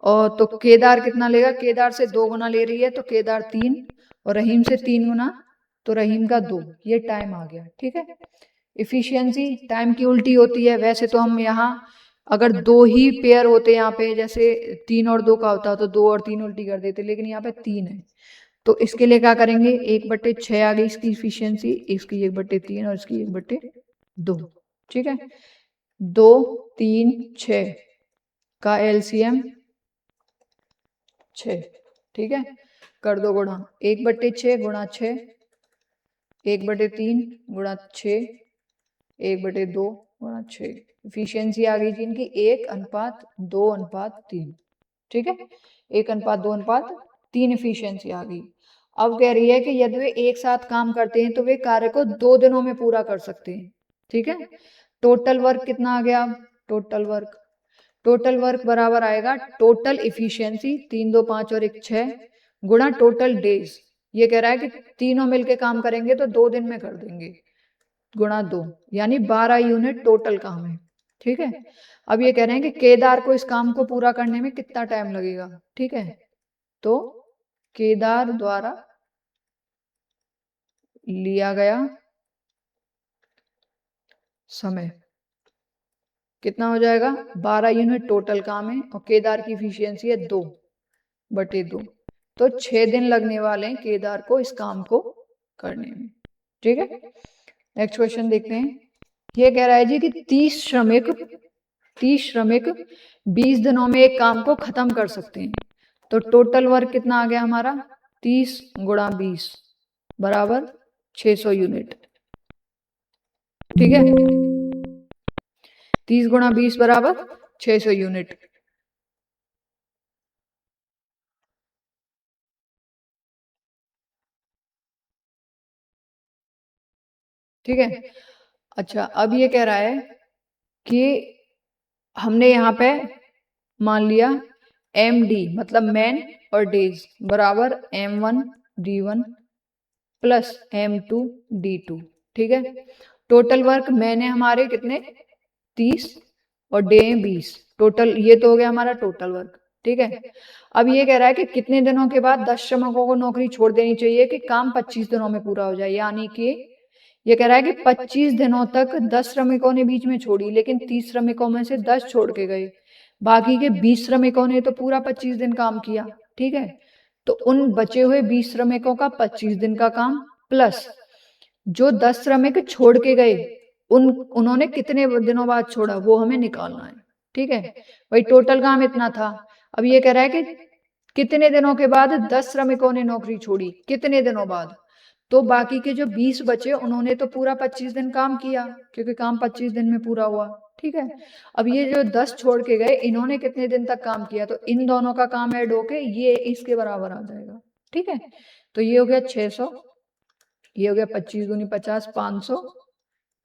और तो केदार कितना लेगा, केदार से 2 गुना ले रही है तो केदार 3, और रहीम से 3 गुना तो रहीम का 2, ये टाइम आ गया। ठीक है, इफिशियंसी टाइम की उल्टी होती है। वैसे तो हम यहाँ अगर 2 ही पेयर होते यहाँ पे, जैसे 3 और 2 का होता तो 2 और 3 उल्टी कर देते, लेकिन यहाँ पे 3 है, तो इसके लिए क्या करेंगे, 1/6 आ गई इसकी इफिशियंसी, इसकी 1/3 और इसकी 1/2। ठीक है, 2 3 6 का एलसीएम 6। ठीक है, कर दो गुणा, 1/6 गुणा 6, 1/3 गुणा 6, 1/2 गुणा 6। इफिशियंसी आ गई थी इनकी 1:2:3। ठीक है, 1:2:3 इफिशियंसी आ गई। अब कह रही है कि यदि वे एक साथ काम करते हैं तो वे कार्य को 2 दिनों में पूरा कर सकते हैं। ठीक है, टोटल वर्क कितना आ गया, टोटल टोटल वर्क बराबर आएगा टोटल इफिशियंसी 3 2 5 और 1 6 गुणा टोटल डेज। ये कह रहा है कि तीनों मिलके काम करेंगे तो 2 दिन में कर देंगे, गुणा 2 यानी 12 यूनिट टोटल काम है। ठीक है, अब ये कह रहे हैं कि केदार को इस काम को पूरा करने में कितना टाइम लगेगा। ठीक है, तो केदार द्वारा लिया गया समय कितना हो जाएगा, 12 यूनिट टोटल काम है और केदार की इफिशियंसी है 2/2, तो 6 दिन लगने वाले हैं केदार को इस काम को करने में। ठीक है, नेक्स्ट क्वेश्चन देखते हैं। ये कह रहा है जी कि 30 श्रमिक 20 दिनों में एक काम को खत्म कर सकते हैं, तो टोटल वर्क कितना आ गया हमारा, 30 गुणा 20 बराबर 600 यूनिट। ठीक है, 30 गुणा 20 बराबर 600 यूनिट। ठीक है, अच्छा अब ये कह रहा है कि हमने यहाँ पे मान लिया MD मतलब मैन और डेज बराबर M1 D1 plus M2 D2। ठीक है, टोटल वर्क मैंने हमारे कितने 30 और डे 20, टोटल ये तो हो गया हमारा टोटल वर्क। ठीक है, अब ये कह रहा है कि कितने दिनों के बाद 10 श्रमिकों को नौकरी छोड़ देनी चाहिए कि काम 25 दिनों में पूरा हो जाए। यानी कि ये कह रहा है कि 25 दिनों तक 10 श्रमिकों ने बीच में छोड़ी, लेकिन 30 श्रमिकों में से 10 छोड़ के गए, बाकी के 20 श्रमिकों ने तो पूरा 25 दिन काम किया। ठीक है, तो उन बचे हुए 20 श्रमिकों का 25 दिन का काम प्लस जो 10 श्रमिक छोड़ के गए उन्होंने कितने दिनों बाद छोड़ा वो हमें निकालना है। ठीक है, भाई टोटल काम इतना था। अब ये कह रहा है कि कितने दिनों के बाद 10 श्रमिकों ने नौकरी छोड़ी, कितने दिनों बाद, तो बाकी के जो 20 बचे उन्होंने तो पूरा 25 दिन काम किया क्योंकि काम 25 दिन में पूरा हुआ। ठीक है, अब ये जो 10 छोड़ के गए इन्होंने कितने दिन तक काम किया, तो इन दोनों का काम ऐड होके ये इसके बराबर आ जाएगा। ठीक है, तो ये हो गया 600, ये हो गया 25 दूनी 50 500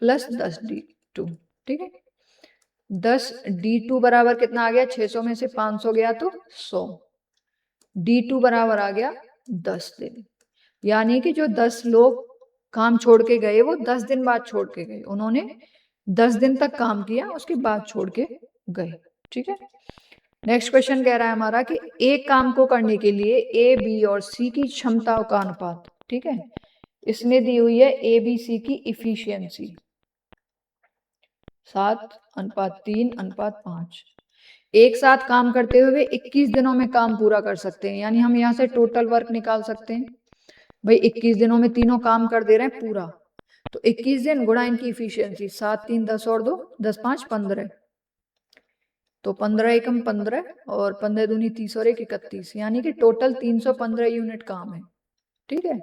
प्लस 10 D2। ठीक है, 10 D2 बराबर कितना आ गया, 600 में से 500 गया तो 100, D2 बराबर आ गया 10 दिन। यानी कि जो 10 लोग काम छोड़ के गए वो 10 दिन बाद छोड़ के गए, उन्होंने 10 दिन तक काम किया उसके बाद छोड़ के गए। ठीक है, नेक्स्ट क्वेश्चन कह रहा है हमारा कि एक काम को करने के लिए A, B और C की क्षमताओं का अनुपात। ठीक है, इसने दी हुई है ABC की इफिशियंसी 7:3:5। एक साथ काम करते हुए 21 दिनों में काम पूरा कर सकते हैं, यानी हम यहाँ से टोटल वर्क निकाल सकते हैं। भाई 21 दिनों में तीनों काम कर दे रहे हैं पूरा, तो 21 दिन गुणा इनकी इफिशियंसी 7 3 10 और 2 10 5 15, तो 15 एकम 15 और 15 दूनी 30 और 1 31, यानी कि टोटल 315 यूनिट काम है। ठीक है,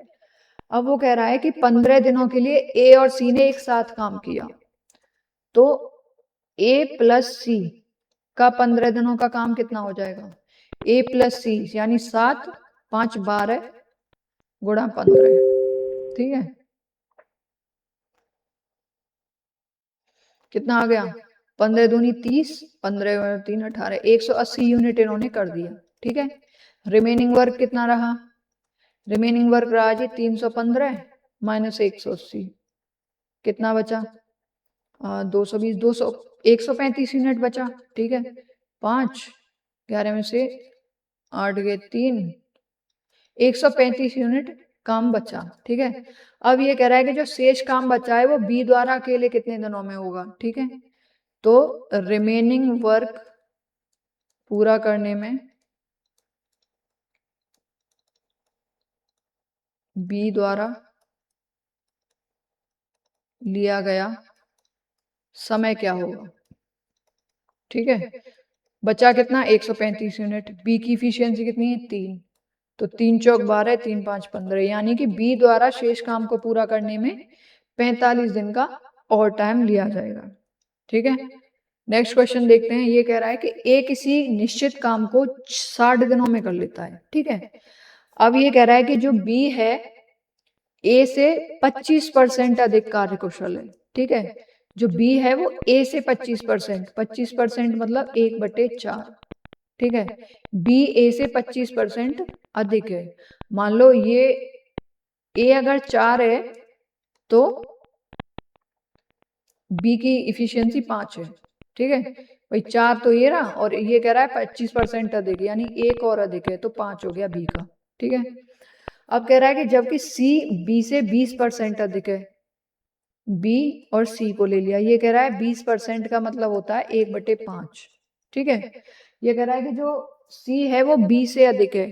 अब वो कह रहा है कि 15 दिनों के लिए A और C ने एक साथ काम किया, तो A प्लस C का 15 दिनों का काम कितना हो जाएगा, A प्लस C यानी 7 5 12 गुणा 15। ठीक है, कितना आ गया, 15 दूनी 30 15 3 18 180 यूनिट इन्होंने कर दिया। ठीक है, रिमेनिंग वर्क कितना रहा, रिमेनिंग वर्क रहा जी 315 माइनस 180, कितना बचा 220 200 135 यूनिट बचा। ठीक है, 5 11 में से 8 गए 3 135 यूनिट काम बचा। ठीक है, अब ये कह रहा है कि जो शेष काम बचा है वो बी द्वारा अकेले कितने दिनों में होगा। ठीक है, तो रिमेनिंग वर्क पूरा करने में बी द्वारा लिया गया समय क्या होगा। ठीक है, बचा कितना 135 यूनिट, बी की इफिशियंसी कितनी है 3, तो 3 चौक 12 3 5 15, यानी कि बी द्वारा शेष काम को पूरा करने में 45 दिन का और टाइम लिया जाएगा। ठीक है, नेक्स्ट क्वेश्चन देखते हैं। ये कह रहा है कि ए किसी निश्चित काम को 60 दिनों में कर लेता है। ठीक है, अब ये कह रहा है कि जो बी है ए से 25% अधिक कार्यकुशल है। ठीक है, जो बी है वो ए से 25%, 25% मतलब 1/4, ठीक है। बी ए से 25% अधिक है। मान लो ये ए अगर 4 है तो बी की इफिशियंसी 5 है, ठीक है। भाई 4 तो ये रहा और ये कह रहा है 25% अधिक, यानी एक और अधिक है, तो 5 हो गया बी का, ठीक है। अब कह रहा है कि जबकि सी बी से 20% अधिक है, बी और सी को ले लिया, ये कह रहा है 20% का मतलब होता है 1/5, ठीक है। ये कह रहा है कि जो सी है वो बी से अधिक है,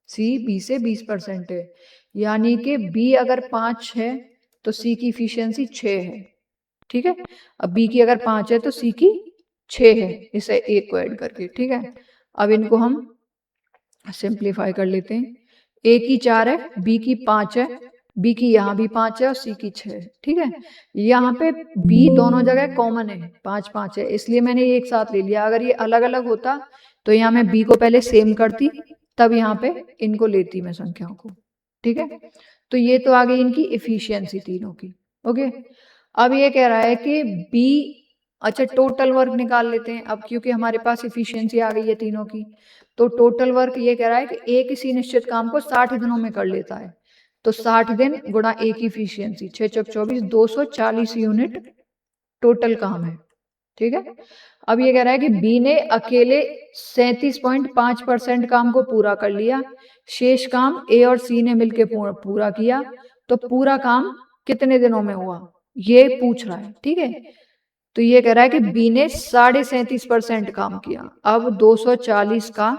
सी बी से 20% है, यानी कि बी अगर 5 है तो सी की इफिशियंसी 6 है, ठीक है। अब बी की अगर 5 है तो सी की 6 है, इसे एक को ऐड करके, ठीक है। अब इनको हम सिंप्लीफाई कर लेते हैं। ए की 4 है, बी की 5 है, बी की यहाँ भी 5 है और सी की 6 है, ठीक है। यहाँ पे बी दोनों जगह कॉमन है, 5 5 है, इसलिए मैंने ये एक साथ ले लिया। अगर ये अलग अलग होता तो यहाँ मैं बी को पहले सेम करती, तब यहाँ पे इनको लेती मैं संख्याओं को, ठीक है। तो ये तो आ गई इनकी इफिशियंसी तीनों की, ओके। अब ये कह रहा है कि बी, अच्छा टोटल वर्क निकाल लेते हैं अब, क्योंकि हमारे पास इफिशियंसी आ गई है तीनों की। तो टोटल वर्क ये कह रहा है कि ए किसी निश्चित काम को 60 दिनों में कर लेता है, तो 60 दिन गुणा ए की इफिशियंसी, 6 चौक 24, 240 यूनिट टोटल काम है, ठीक है। अब ये कह रहा है कि बी ने अकेले 37.5% काम को पूरा कर लिया, शेष काम ए और सी ने मिलकर पूरा किया, तो पूरा काम कितने दिनों में हुआ ये पूछ रहा है, ठीक है। तो ये कह रहा है कि बी ने 37.5% काम किया। अब 240 का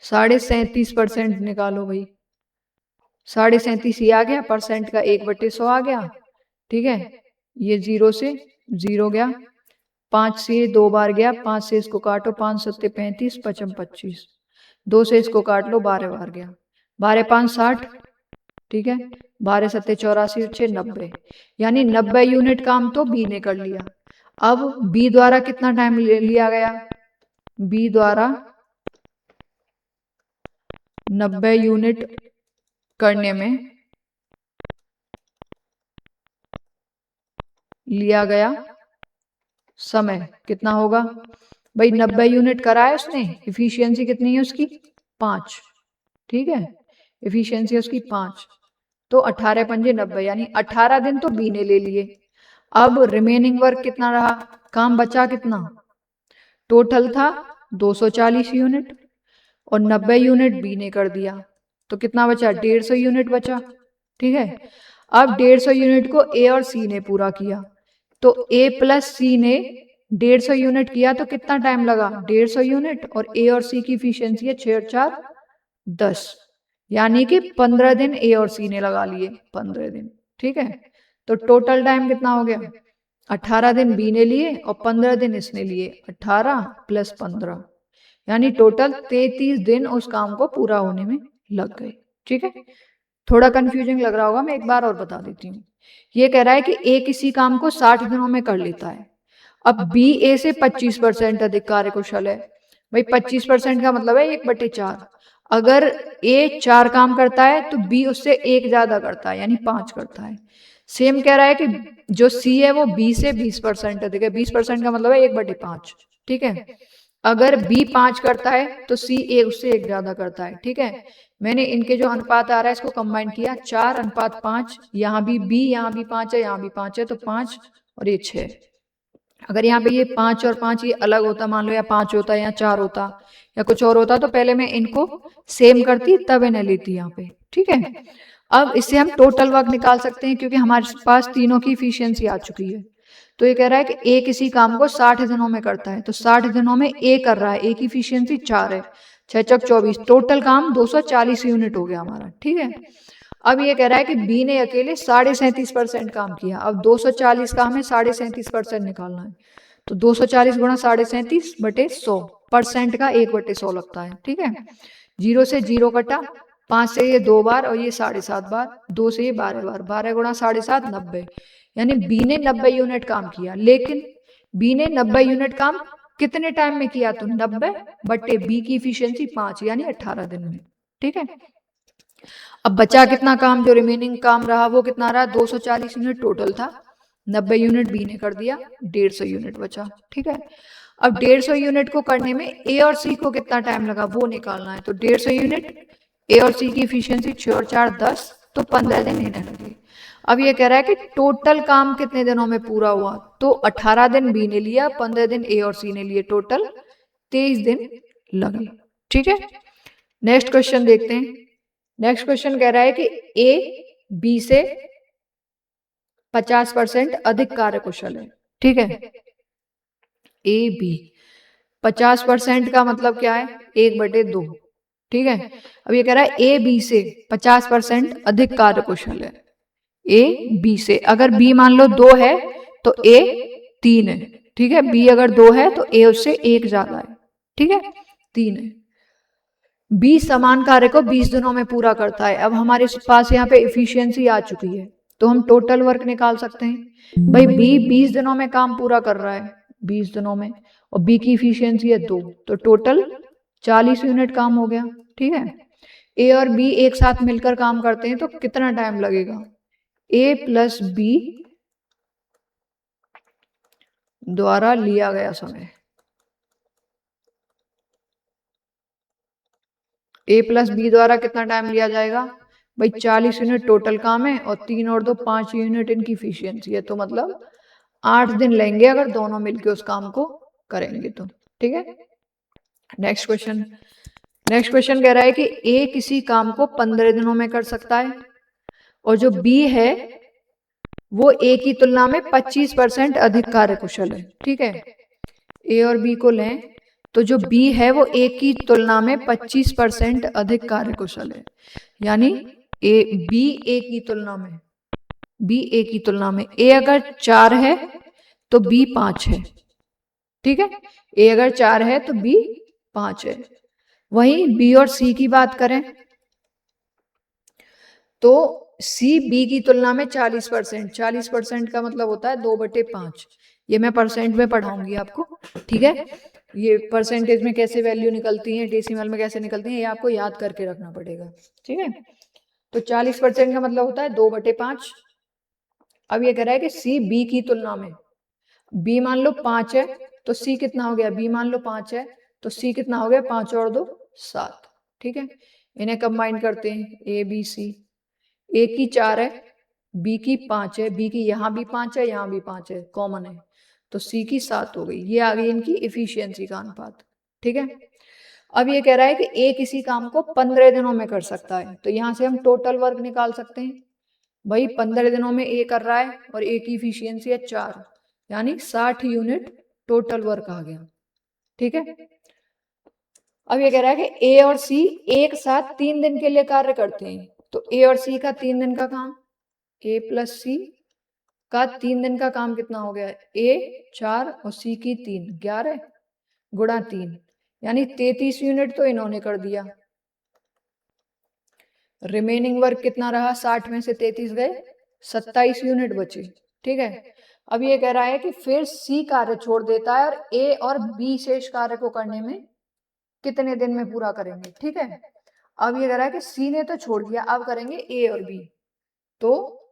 37.5% निकालो भाई, 37.5 ये आ गया, परसेंट का 1/100 आ गया, ठीक है। ये 0 से 0 गया, 5 से 2 बार गया, 5 से इसको काटो, 5 सत्ते 35, 55 25, 2 से इसको काट लो, 12 बार गया, 12 5 60, ठीक है। 12 सत्ते 84, 6 90, यानी 90 यूनिट काम तो बी ने कर लिया। अब बी द्वारा कितना टाइम लिया गया, बी द्वारा 90 यूनिट करने में लिया गया समय कितना होगा। भाई 90 यूनिट करा है उसने, इफिशियंसी कितनी है उसकी 5, ठीक है। इफिशियंसी उसकी 5, तो 18 पंजे 90, यानी 18 दिन तो बी ने ले लिए। अब रिमेनिंग वर्क कितना रहा, काम बचा कितना, टोटल था 240 यूनिट और 90 यूनिट बी ने कर दिया, तो कितना बचा, 150 यूनिट बचा, ठीक है। अब 150 यूनिट को ए और सी ने पूरा किया, तो ए प्लस सी ने 150 यूनिट किया, तो कितना टाइम लगा, 150 यूनिट, और ए और सी की इफिशियंसी है 6 और 4 10, यानी कि 15 दिन ए और सी ने लगा लिए, 15 दिन, ठीक है। तो टोटल टाइम कितना हो गया, 18 दिन बी ने लिए और 15 दिन इसने लिए, 18 + 15, यानी टोटल 33 दिन उस काम को पूरा होने में लग गए, ठीक है। थोड़ा कंफ्यूजिंग लग रहा होगा, मैं एक बार और बता देती हूँ। ये कह रहा है कि ए किसी काम को 60 दिनों में कर लेता है। अब बी ए से 25% अधिक कार्यकुशल है। भाई 25% का मतलब है 1/4। अगर ए 4 काम करता है तो बी उससे 1 ज्यादा करता है, यानी 5 करता है। सेम कह रहा है कि जो सी है वो बी से 20% अधिक है। 20% का मतलब है 1/5, ठीक है। अगर बी 5 करता है तो सी ए उससे 1 ज्यादा करता है, ठीक है। मैंने इनके जो अनुपात आ रहा है इसको कंबाइन किया, 4:5, यहाँ भी बी, यहाँ भी 5 है, यहाँ भी 5 है, तो 5 और ये 6। अगर यहाँ पे ये 5 और 5 ये अलग होता, मान लो या 5 होता या 4 होता या कुछ और होता, तो पहले मैं इनको सेम करती तब इन्हें लेती यहाँ पे, ठीक है। अब इससे हम टोटल वर्क निकाल सकते हैं, क्योंकि हमारे पास तीनों की इफिशियंसी आ चुकी है। तो ये कह रहा है कि ए किसी काम को 60 दिनों में करता है, तो 60 दिनों में ए कर रहा है, ए की इफिशियंसी 4 है, 6 चौक 24, टोटल काम 240 यूनिट हो गया हमारा, ठीक है। अब ये कह रहा है कि बी ने अकेले 37.5% काम किया। अब 240 का हमें 37.5% निकालना है, तो 240 गुणा 37.5/100, परसेंट का 1/100 लगता है, ठीक है। 0 से 0 कटा, 5 से ये 2 बार और ये 7.5 बार, 2 से ये 12 बार, 12 गुणा 7.5 90, यानी बी ने 90 यूनिट काम किया। लेकिन बी ने 90 यूनिट काम कितने टाइम में किया, तो 90 बटे बी की इफिशियंसी 5, यानी 18 दिन में, ठीक है। अब बचा कितना काम, जो रिमेनिंग काम रहा वो कितना रहा, 240 यूनिट टोटल था, 90 यूनिट बी ने कर दिया, 150 यूनिट बचा। ठीक है, अब 150 यूनिट को करने में ए और सी को कितना टाइम लगा वो निकालना है। तो 150 यूनिट, ए और सी की इफिशियंसी 6 और 4 10, तो 15 दिन इन्हें लगे। अब ये कह रहा है कि टोटल काम कितने दिनों में पूरा हुआ, तो 18 दिन बी ने लिया, 15 दिन ए और सी ने लिए, टोटल 23 दिन लगे। ठीक है, नेक्स्ट क्वेश्चन देखते हैं। नेक्स्ट क्वेश्चन कह रहा है कि ए बी से 50% अधिक कार्यकुशल है। ठीक है, ए बी 50% का मतलब क्या है, 1/2। ठीक है, अब ये कह रहा है ए बी से 50% अधिक कार्यकुशल है। ए बी से, अगर बी मान लो 2 है तो ए 3 है। ठीक है, बी अगर 2 है तो ए उससे 1 ज्यादा है। ठीक है, 3 है। बी समान कार्य को 20 दिनों में पूरा करता है। अब हमारे पास यहाँ पे इफिशियंसी आ चुकी है, तो हम टोटल वर्क निकाल सकते हैं। भाई बी 20 दिनों में काम पूरा कर रहा है, 20 दिनों में, और बी की इफिशियंसी है 2, तो टोटल 40 यूनिट काम हो गया। ठीक है, ए और बी एक साथ मिलकर काम करते हैं तो कितना टाइम लगेगा, ए प्लस बी द्वारा लिया गया समय। ए प्लस बी द्वारा कितना टाइम लिया जाएगा, भाई 40 यूनिट टोटल काम है, और 3 और 2 5 यूनिट इनकी इफिशियंसी है, तो मतलब 8 दिन लेंगे अगर दोनों मिलके उस काम को करेंगे तो। ठीक है, नेक्स्ट क्वेश्चन। नेक्स्ट क्वेश्चन कह रहा है कि ए किसी काम को 15 दिनों में कर सकता है, और जो बी है वो ए की तुलना में 25% अधिक कार्यकुशल है। ठीक है, ए और बी को लें तो जो बी है वो ए की तुलना में 25% अधिक कार्यकुशल है, यानी ए की तुलना में, बी ए की तुलना में, ए अगर 4 है तो बी 5 है। ठीक है, ए अगर 4 है तो बी 5 है। वहीं बी और सी की बात करें तो सी बी की तुलना में 40%, 40% का मतलब होता है 2/5। ये मैं परसेंट में पढ़ाऊंगी आपको। ठीक है, ये परसेंटेज में कैसे वैल्यू निकलती है, डेसिमल में कैसे निकलती है, ये आपको याद करके रखना पड़ेगा। ठीक है, तो 40% का मतलब होता है 2/5। अब ये कह रहा है कि सी बी की तुलना में, बी मान लो 5 है तो सी कितना हो गया, बी मान लो 5 है तो सी कितना हो गया, 5 और 2 7। ठीक है, इन्हें कंबाइन करते हैं, ए बी सी, ए की 4 है, बी की 5 है, बी की यहाँ भी 5 है, यहाँ भी 5 है, कॉमन है, तो सी की 7 हो गई। ये आ गई इनकी इफिशियंसी का अनुपात। ठीक है, अब ये कह रहा है कि ए किसी काम को 15 दिनों में कर सकता है, तो यहाँ से हम टोटल वर्क निकाल सकते हैं। भाई 15 दिनों में ए कर रहा है और ए की इफिशियंसी है 4, यानी 60 यूनिट टोटल वर्क आ गया। ठीक है, अब ये कह रहा है कि ए और सी एक साथ 3 दिन के लिए कार्य करते हैं, तो ए और सी का 3 दिन का काम, ए प्लस सी का 3 दिन का काम कितना हो गया, ए 4 और सी की 3, 11 गुणा 3, यानी 33 यूनिट तो इन्होंने कर दिया। रिमेनिंग वर्क कितना रहा, 60 में से 33 गए, 27 यूनिट बचे। ठीक है, अब ये कह रहा है कि फिर सी कार्य छोड़ देता है और ए और बी शेष कार्य को करने में कितने दिन में पूरा करेंगे। ठीक है, अब ये कह रहा है कि सी ने तो छोड़ दिया, अब करेंगे ए और बी, तो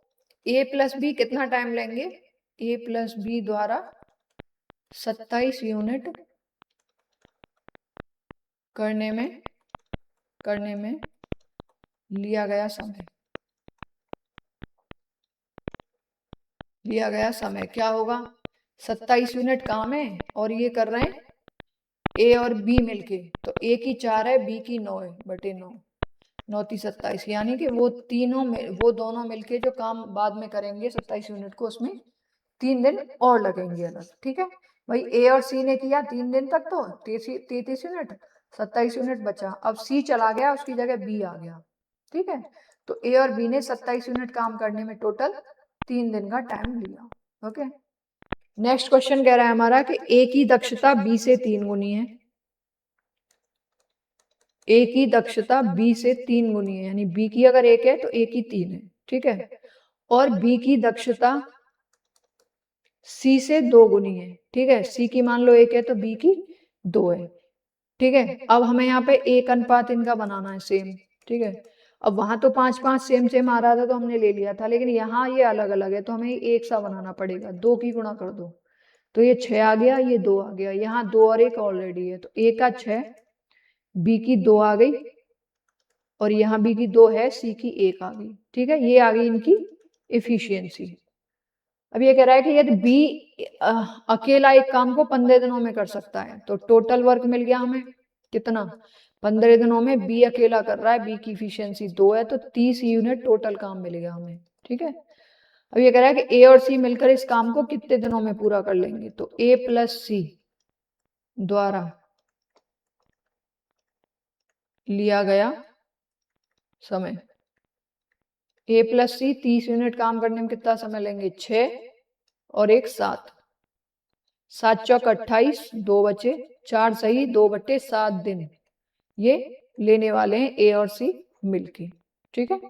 ए प्लस बी कितना टाइम लेंगे, ए प्लस बी द्वारा 27 यूनिट करने में लिया गया समय क्या होगा, 27 यूनिट काम है और ये कर रहे हैं ए और बी मिलके, तो ए की 4 है, बी की 9 है, बटे 9, 9 × 27, यानी कि वो दोनों मिलके जो काम बाद में करेंगे 27 यूनिट को, उसमें 3 दिन और लगेंगे अलग। ठीक है, भाई ए और सी ने किया 3 दिन तक तो 33 यूनिट, 27 यूनिट बचा। अब सी चला गया, उसकी जगह बी आ गया। ठीक है, तो ए और बी ने 27 यूनिट काम करने में टोटल 3 दिन का टाइम लिया। ओके, नेक्स्ट क्वेश्चन कह रहा है हमारा कि ए की दक्षता बी से 3 गुनी है, ए की दक्षता बी से 3 गुनी है, यानी बी की अगर 1 है तो ए की 3 है। ठीक है, और बी की दक्षता सी से 2 गुनी है। ठीक है, सी की मान लो 1 है तो बी की 2 है। ठीक है, अब हमें यहाँ पे एक अनुपात इनका बनाना है सेम। ठीक है, अब वहां तो 5 5 सेम सेम आ रहा था तो हमने ले लिया था, लेकिन यहाँ ये अलग अलग है तो हमें एक सा बनाना पड़ेगा। 2 की गुणा कर दो तो ये 6 आ गया, ये 2 आ गया, यहाँ 2 और 1 ऑलरेडी है तो a का 6, b की 2 आ गई और यहाँ b की 2 है, c की 1 आ गई। ठीक है, ये आ गई इनकी एफिशिएंसी। अब ये कह रहा है कि यदि बी अकेला एक काम को 15 दिनों में कर सकता है तो टोटल वर्क मिल गया हमें कितना, 15 दिनों में बी अकेला कर रहा है, बी की एफिशिएंसी 2 है तो 30 यूनिट टोटल काम मिलेगा हमें। ठीक है, अब ये कह रहा है कि ए और सी मिलकर इस काम को कितने दिनों में पूरा कर लेंगे, तो ए प्लस सी द्वारा लिया गया समय, ए प्लस सी 30 यूनिट काम करने में कितना समय लेंगे, 6 और 1 7, 7 चौक 28, 2 बचे 4 सही 2/7 दिन ये लेने वाले हैं ए और सी मिलके। ठीक है,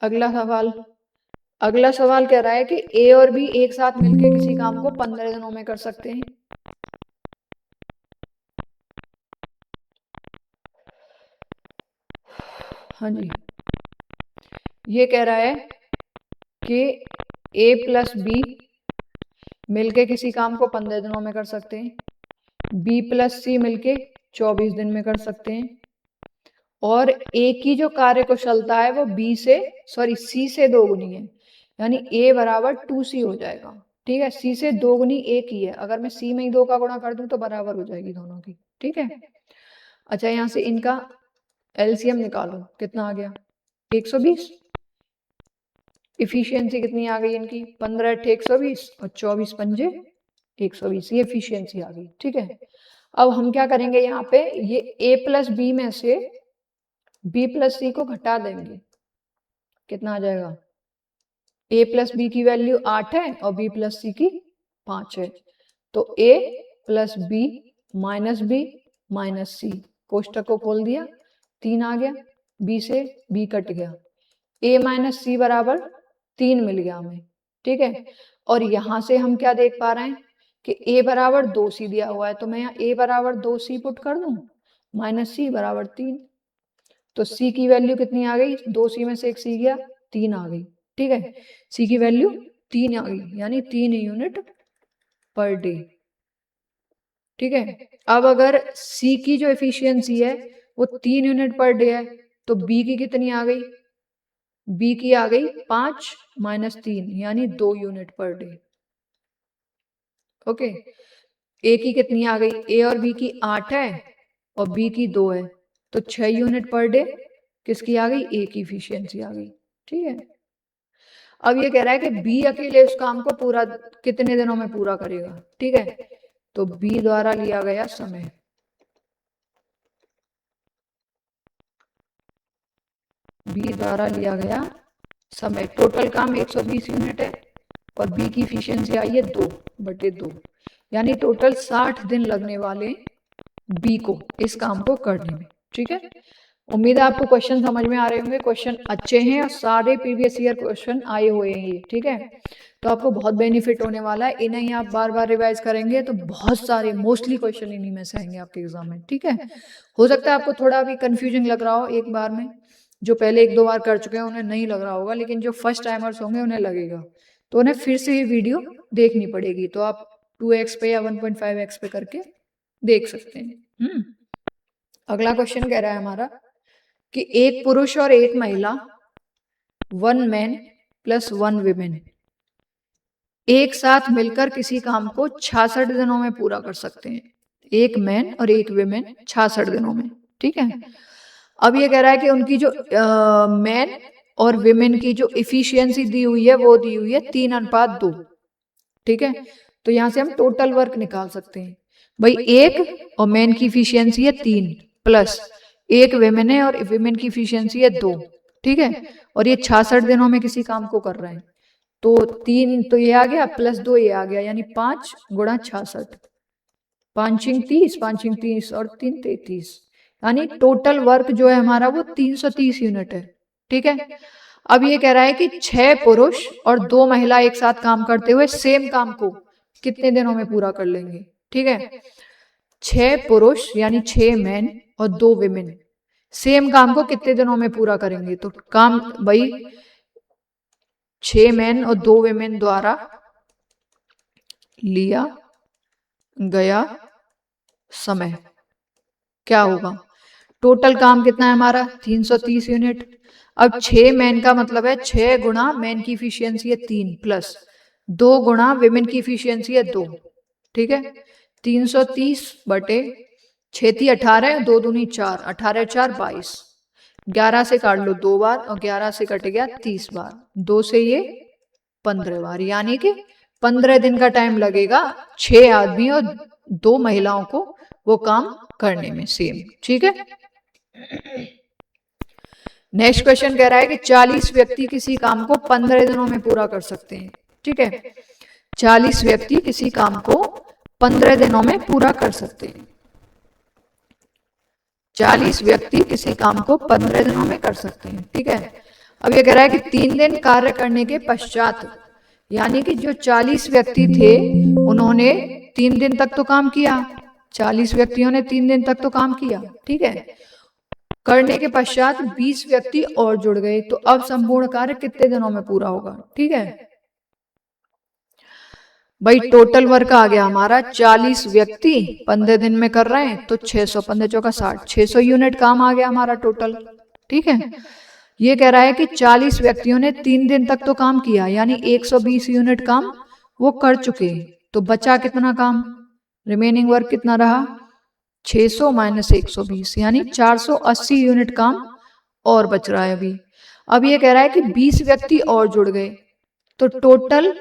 अगला सवाल कह रहा है कि ए और बी एक साथ मिलके किसी काम को 15 दिनों में कर सकते हैं। हाँ जी, ये कह रहा है कि ए प्लस बी मिलके किसी काम को 15 दिनों में कर सकते हैं, बी प्लस सी मिलके 24 दिन में कर सकते हैं, और ए की जो कार्य कुशलता है वो सी से 2 गुनी है, यानी ए बराबर 2c हो जाएगा। ठीक है, सी से 2 गुनी ए की है, अगर मैं सी में ही 2 का गुणा कर दूं तो बराबर हो जाएगी दोनों की। ठीक है, अच्छा यहाँ से इनका एलसीएम निकालो, कितना आ गया 120, इफिशियंसी कितनी आ गई इनकी 15 8 120 और 24 पंजे 120, ये एफिशिएंसी आ गई। ठीक है, अब हम क्या करेंगे, यहाँ पे ये a प्लस बी में से b प्लस सी को घटा देंगे, कितना आ जाएगा, a प्लस बी की वैल्यू 8 है और b प्लस सी की 5 है, तो a प्लस बी माइनस सी, कोष्टक को खोल दिया, 3 आ गया, b से b कट गया, a माइनस सी बराबर 3 मिल गया हमें। ठीक है, और यहां से हम क्या देख पा रहे हैं कि a बराबर 2c दिया हुआ है, तो मैं यहाँ a बराबर 2c पुट कर दूं, माइनस सी बराबर 3, तो c की वैल्यू कितनी आ गई, 2c में से एक c गया, 3 आ गई। ठीक है, c की वैल्यू 3 आ गई, यानी 3 यूनिट पर डे। ठीक है, अब अगर c की जो एफिशिएंसी है वो 3 यूनिट पर डे है तो b की कितनी आ गई, b की आ गई 5 माइनस 3 यानी 2 unit per day. Okay, a की कितनी आ गई, a और b की 8 है और b की 2 है, तो 6 यूनिट पर डे किसकी आ गई, a की एफिशिएंसी आ गई। ठीक है, अब ये कह रहा है कि b अकेले उस काम को पूरा कितने दिनों में पूरा करेगा। ठीक है, तो b द्वारा लिया गया समय, b द्वारा लिया गया समय, टोटल काम 120 यूनिट है और b की एफिशिएंसी आई है 2/2, यानी टोटल 60 दिन लगने वाले b को इस काम को करने में। ठीक है, उम्मीद है आपको क्वेश्चन समझ में आ रहे होंगे, क्वेश्चन अच्छे हैं और सारे प्रीवियस ईयर क्वेश्चन आए हुए हैं ये। ठीक है, तो आपको बहुत बेनिफिट होने वाला है, इन्हें ही आप बार बार रिवाइज करेंगे तो बहुत सारे मोस्टली क्वेश्चन इन्हीं में से आएंगे आपके एग्जाम में। ठीक है, हो सकता है आपको थोड़ा भी कंफ्यूजन लग रहा हो एक बार में, जो पहले 1 2 बार कर चुके हैं उन्हें नहीं लग रहा होगा, लेकिन जो फर्स्ट टाइमर्स होंगे उन्हें लगेगा, तो उन्हें फिर से ये वीडियो देखनी पड़ेगी, तो आप 2x पे या 1.5x पे करके देख सकते हैं। अगला क्वेश्चन कह रहा है हमारा कि एक पुरुष और एक महिला, 1 मैन प्लस 1 विमेन, एक साथ मिलकर किसी काम को 66 दिनों में पूरा कर सकते हैं, एक मैन और एक विमेन 66 दिनों में। ठीक है, अब ये कह रहा है कि उनकी जो मैन और विमेन की जो इफिशियंसी दी हुई है वो दी हुई है 3:2। ठीक है, तो यहां से हम टोटल वर्क निकाल सकते हैं, भाई एक और मैन की इफिशियंसी है 3 प्लस एक विमेन है और विमेन की इफिशियंसी है 2। ठीक है, और ये 66 दिनों में किसी काम को कर रहे हैं, तो 3 तो ये आ गया प्लस 2 ये आ गया, यानी 5 गुणा 66, 5 30 और 3 33, यानी टोटल वर्क जो है हमारा वो 330 यूनिट है। ठीक है, अब ये कह रहा है कि 6 पुरुष और 2 महिला एक साथ काम करते हुए सेम काम को कितने दिनों में पूरा कर लेंगे। ठीक है, 6 पुरुष यानी 6 मैन और 2 विमेन सेम काम को कितने दिनों में पूरा करेंगे? तो काम भाई 6 मैन और 2 वेमेन द्वारा लिया गया समय क्या होगा? टोटल काम कितना है हमारा? 330 यूनिट। अब 6 मैन का मतलब है 6 गुणा मैन की इफिशियंसी है 3 प्लस 2 गुणा वेमेन की इफिशियंसी है 2, ठीक है। 330 बटे 6 थी 18, 2 दूनी 4, 18 4 22, 11 से काट लो 2 बार और 11 से कट गया 30 बार, 2 से ये 15 बार, यानी कि 15 दिन का टाइम लगेगा 6 आदमी और 2 महिलाओं को वो काम करने में सेम, ठीक है। नेक्स्ट क्वेश्चन कह रहा है कि 40 व्यक्ति किसी काम को 15 दिनों में पूरा कर सकते हैं, ठीक है। 40 व्यक्ति किसी काम को 15 दिनों में पूरा कर सकते हैं। 40 व्यक्ति किसी काम को 15 दिनों में कर सकते हैं, ठीक है। अब ये कह रहा है कि 3 दिन कार्य करने के पश्चात, यानी कि जो 40 व्यक्ति थे उन्होंने 3 दिन तक तो काम किया, 40 व्यक्तियों ने 3 दिन तक तो काम किया, ठीक है। करने के पश्चात 20 व्यक्ति और जुड़ गए, तो अब संपूर्ण कार्य कितने दिनों में पूरा होगा? ठीक है भाई, टोटल वर्क आ गया हमारा 40 व्यक्ति 15 दिन में कर रहे हैं, तो 600 15 चौका 60, 600 यूनिट काम आ गया हमारा टोटल, ठीक है। ये कह रहा है कि 40 व्यक्तियों ने 3 दिन तक तो काम किया, यानी 120 यूनिट काम वो कर चुके, तो बचा कितना काम? रिमेनिंग वर्क कितना रहा? 600 माइनस 120, यानी 480 यूनिट काम और बच रहा है अभी। अब ये कह रहा है कि 20 व्यक्ति और जुड़ गए, तो टोटल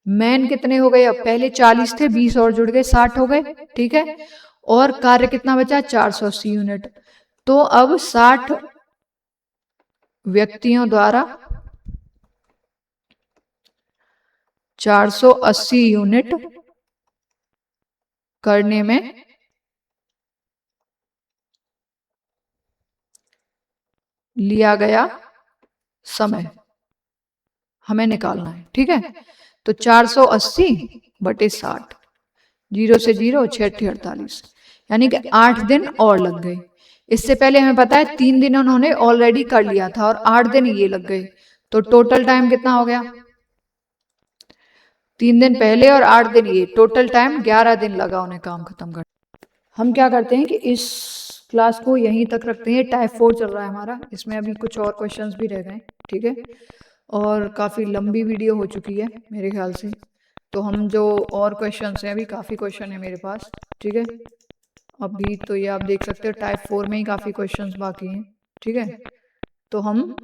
मैन कितने हो गए? अब पहले 40 थे, 20 और जुड़ गए, 60 हो गए, ठीक है। और कार्य कितना बचा? 480 यूनिट। तो अब 60 व्यक्तियों द्वारा 480 यूनिट करने में लिया गया समय हमें निकालना है, ठीक है। तो 480 बटे 60, 0 से 0 6 48, यानी कि 8 दिन और लग गए। इससे पहले हमें पता है 3 दिन उन्होंने ऑलरेडी कर लिया था और 8 दिन ये लग गए, तो टोटल टाइम कितना हो गया? 3 दिन पहले और 8 दिन ये, टोटल टाइम 11 दिन लगा उन्हें काम खत्म कर। हम क्या करते हैं कि इस क्लास को यहीं तक रखते हैं। टाइप 4 चल रहा है हमारा, इसमें अभी कुछ और क्वेश्चंस भी रह गए, ठीक है। और काफ़ी लंबी वीडियो हो चुकी है मेरे ख्याल से, तो हम जो और क्वेश्चंस हैं, अभी काफ़ी क्वेश्चन है मेरे पास, ठीक है। अभी तो ये आप देख सकते हो टाइप 4 में ही काफ़ी क्वेश्चंस बाकी हैं, ठीक है। तो हम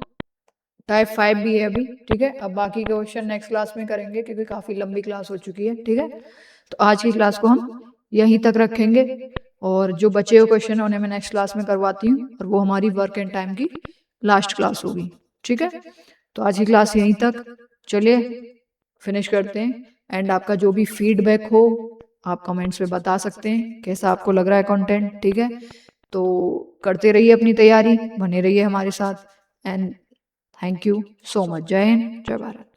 टाइप 5 भी है अभी, ठीक है। अब बाकी क्वेश्चन नेक्स्ट क्लास में करेंगे क्योंकि काफ़ी लंबी क्लास हो चुकी है, ठीक है। तो आज की क्लास को हम यहीं तक रखेंगे और जो बचे हुए क्वेश्चन उन्हें मैं नेक्स्ट क्लास में करवाती हूँ और वो हमारी वर्क एंड टाइम की लास्ट क्लास होगी, ठीक है। तो आज की क्लास यहीं तक, चलिए फिनिश करते हैं। एंड आपका जो भी फीडबैक हो आप कमेंट्स में बता सकते हैं, कैसा आपको लग रहा है कंटेंट, ठीक है। तो करते रहिए अपनी तैयारी, बने रहिए हमारे साथ। And thank you so much. जय हिंद, जय भारत।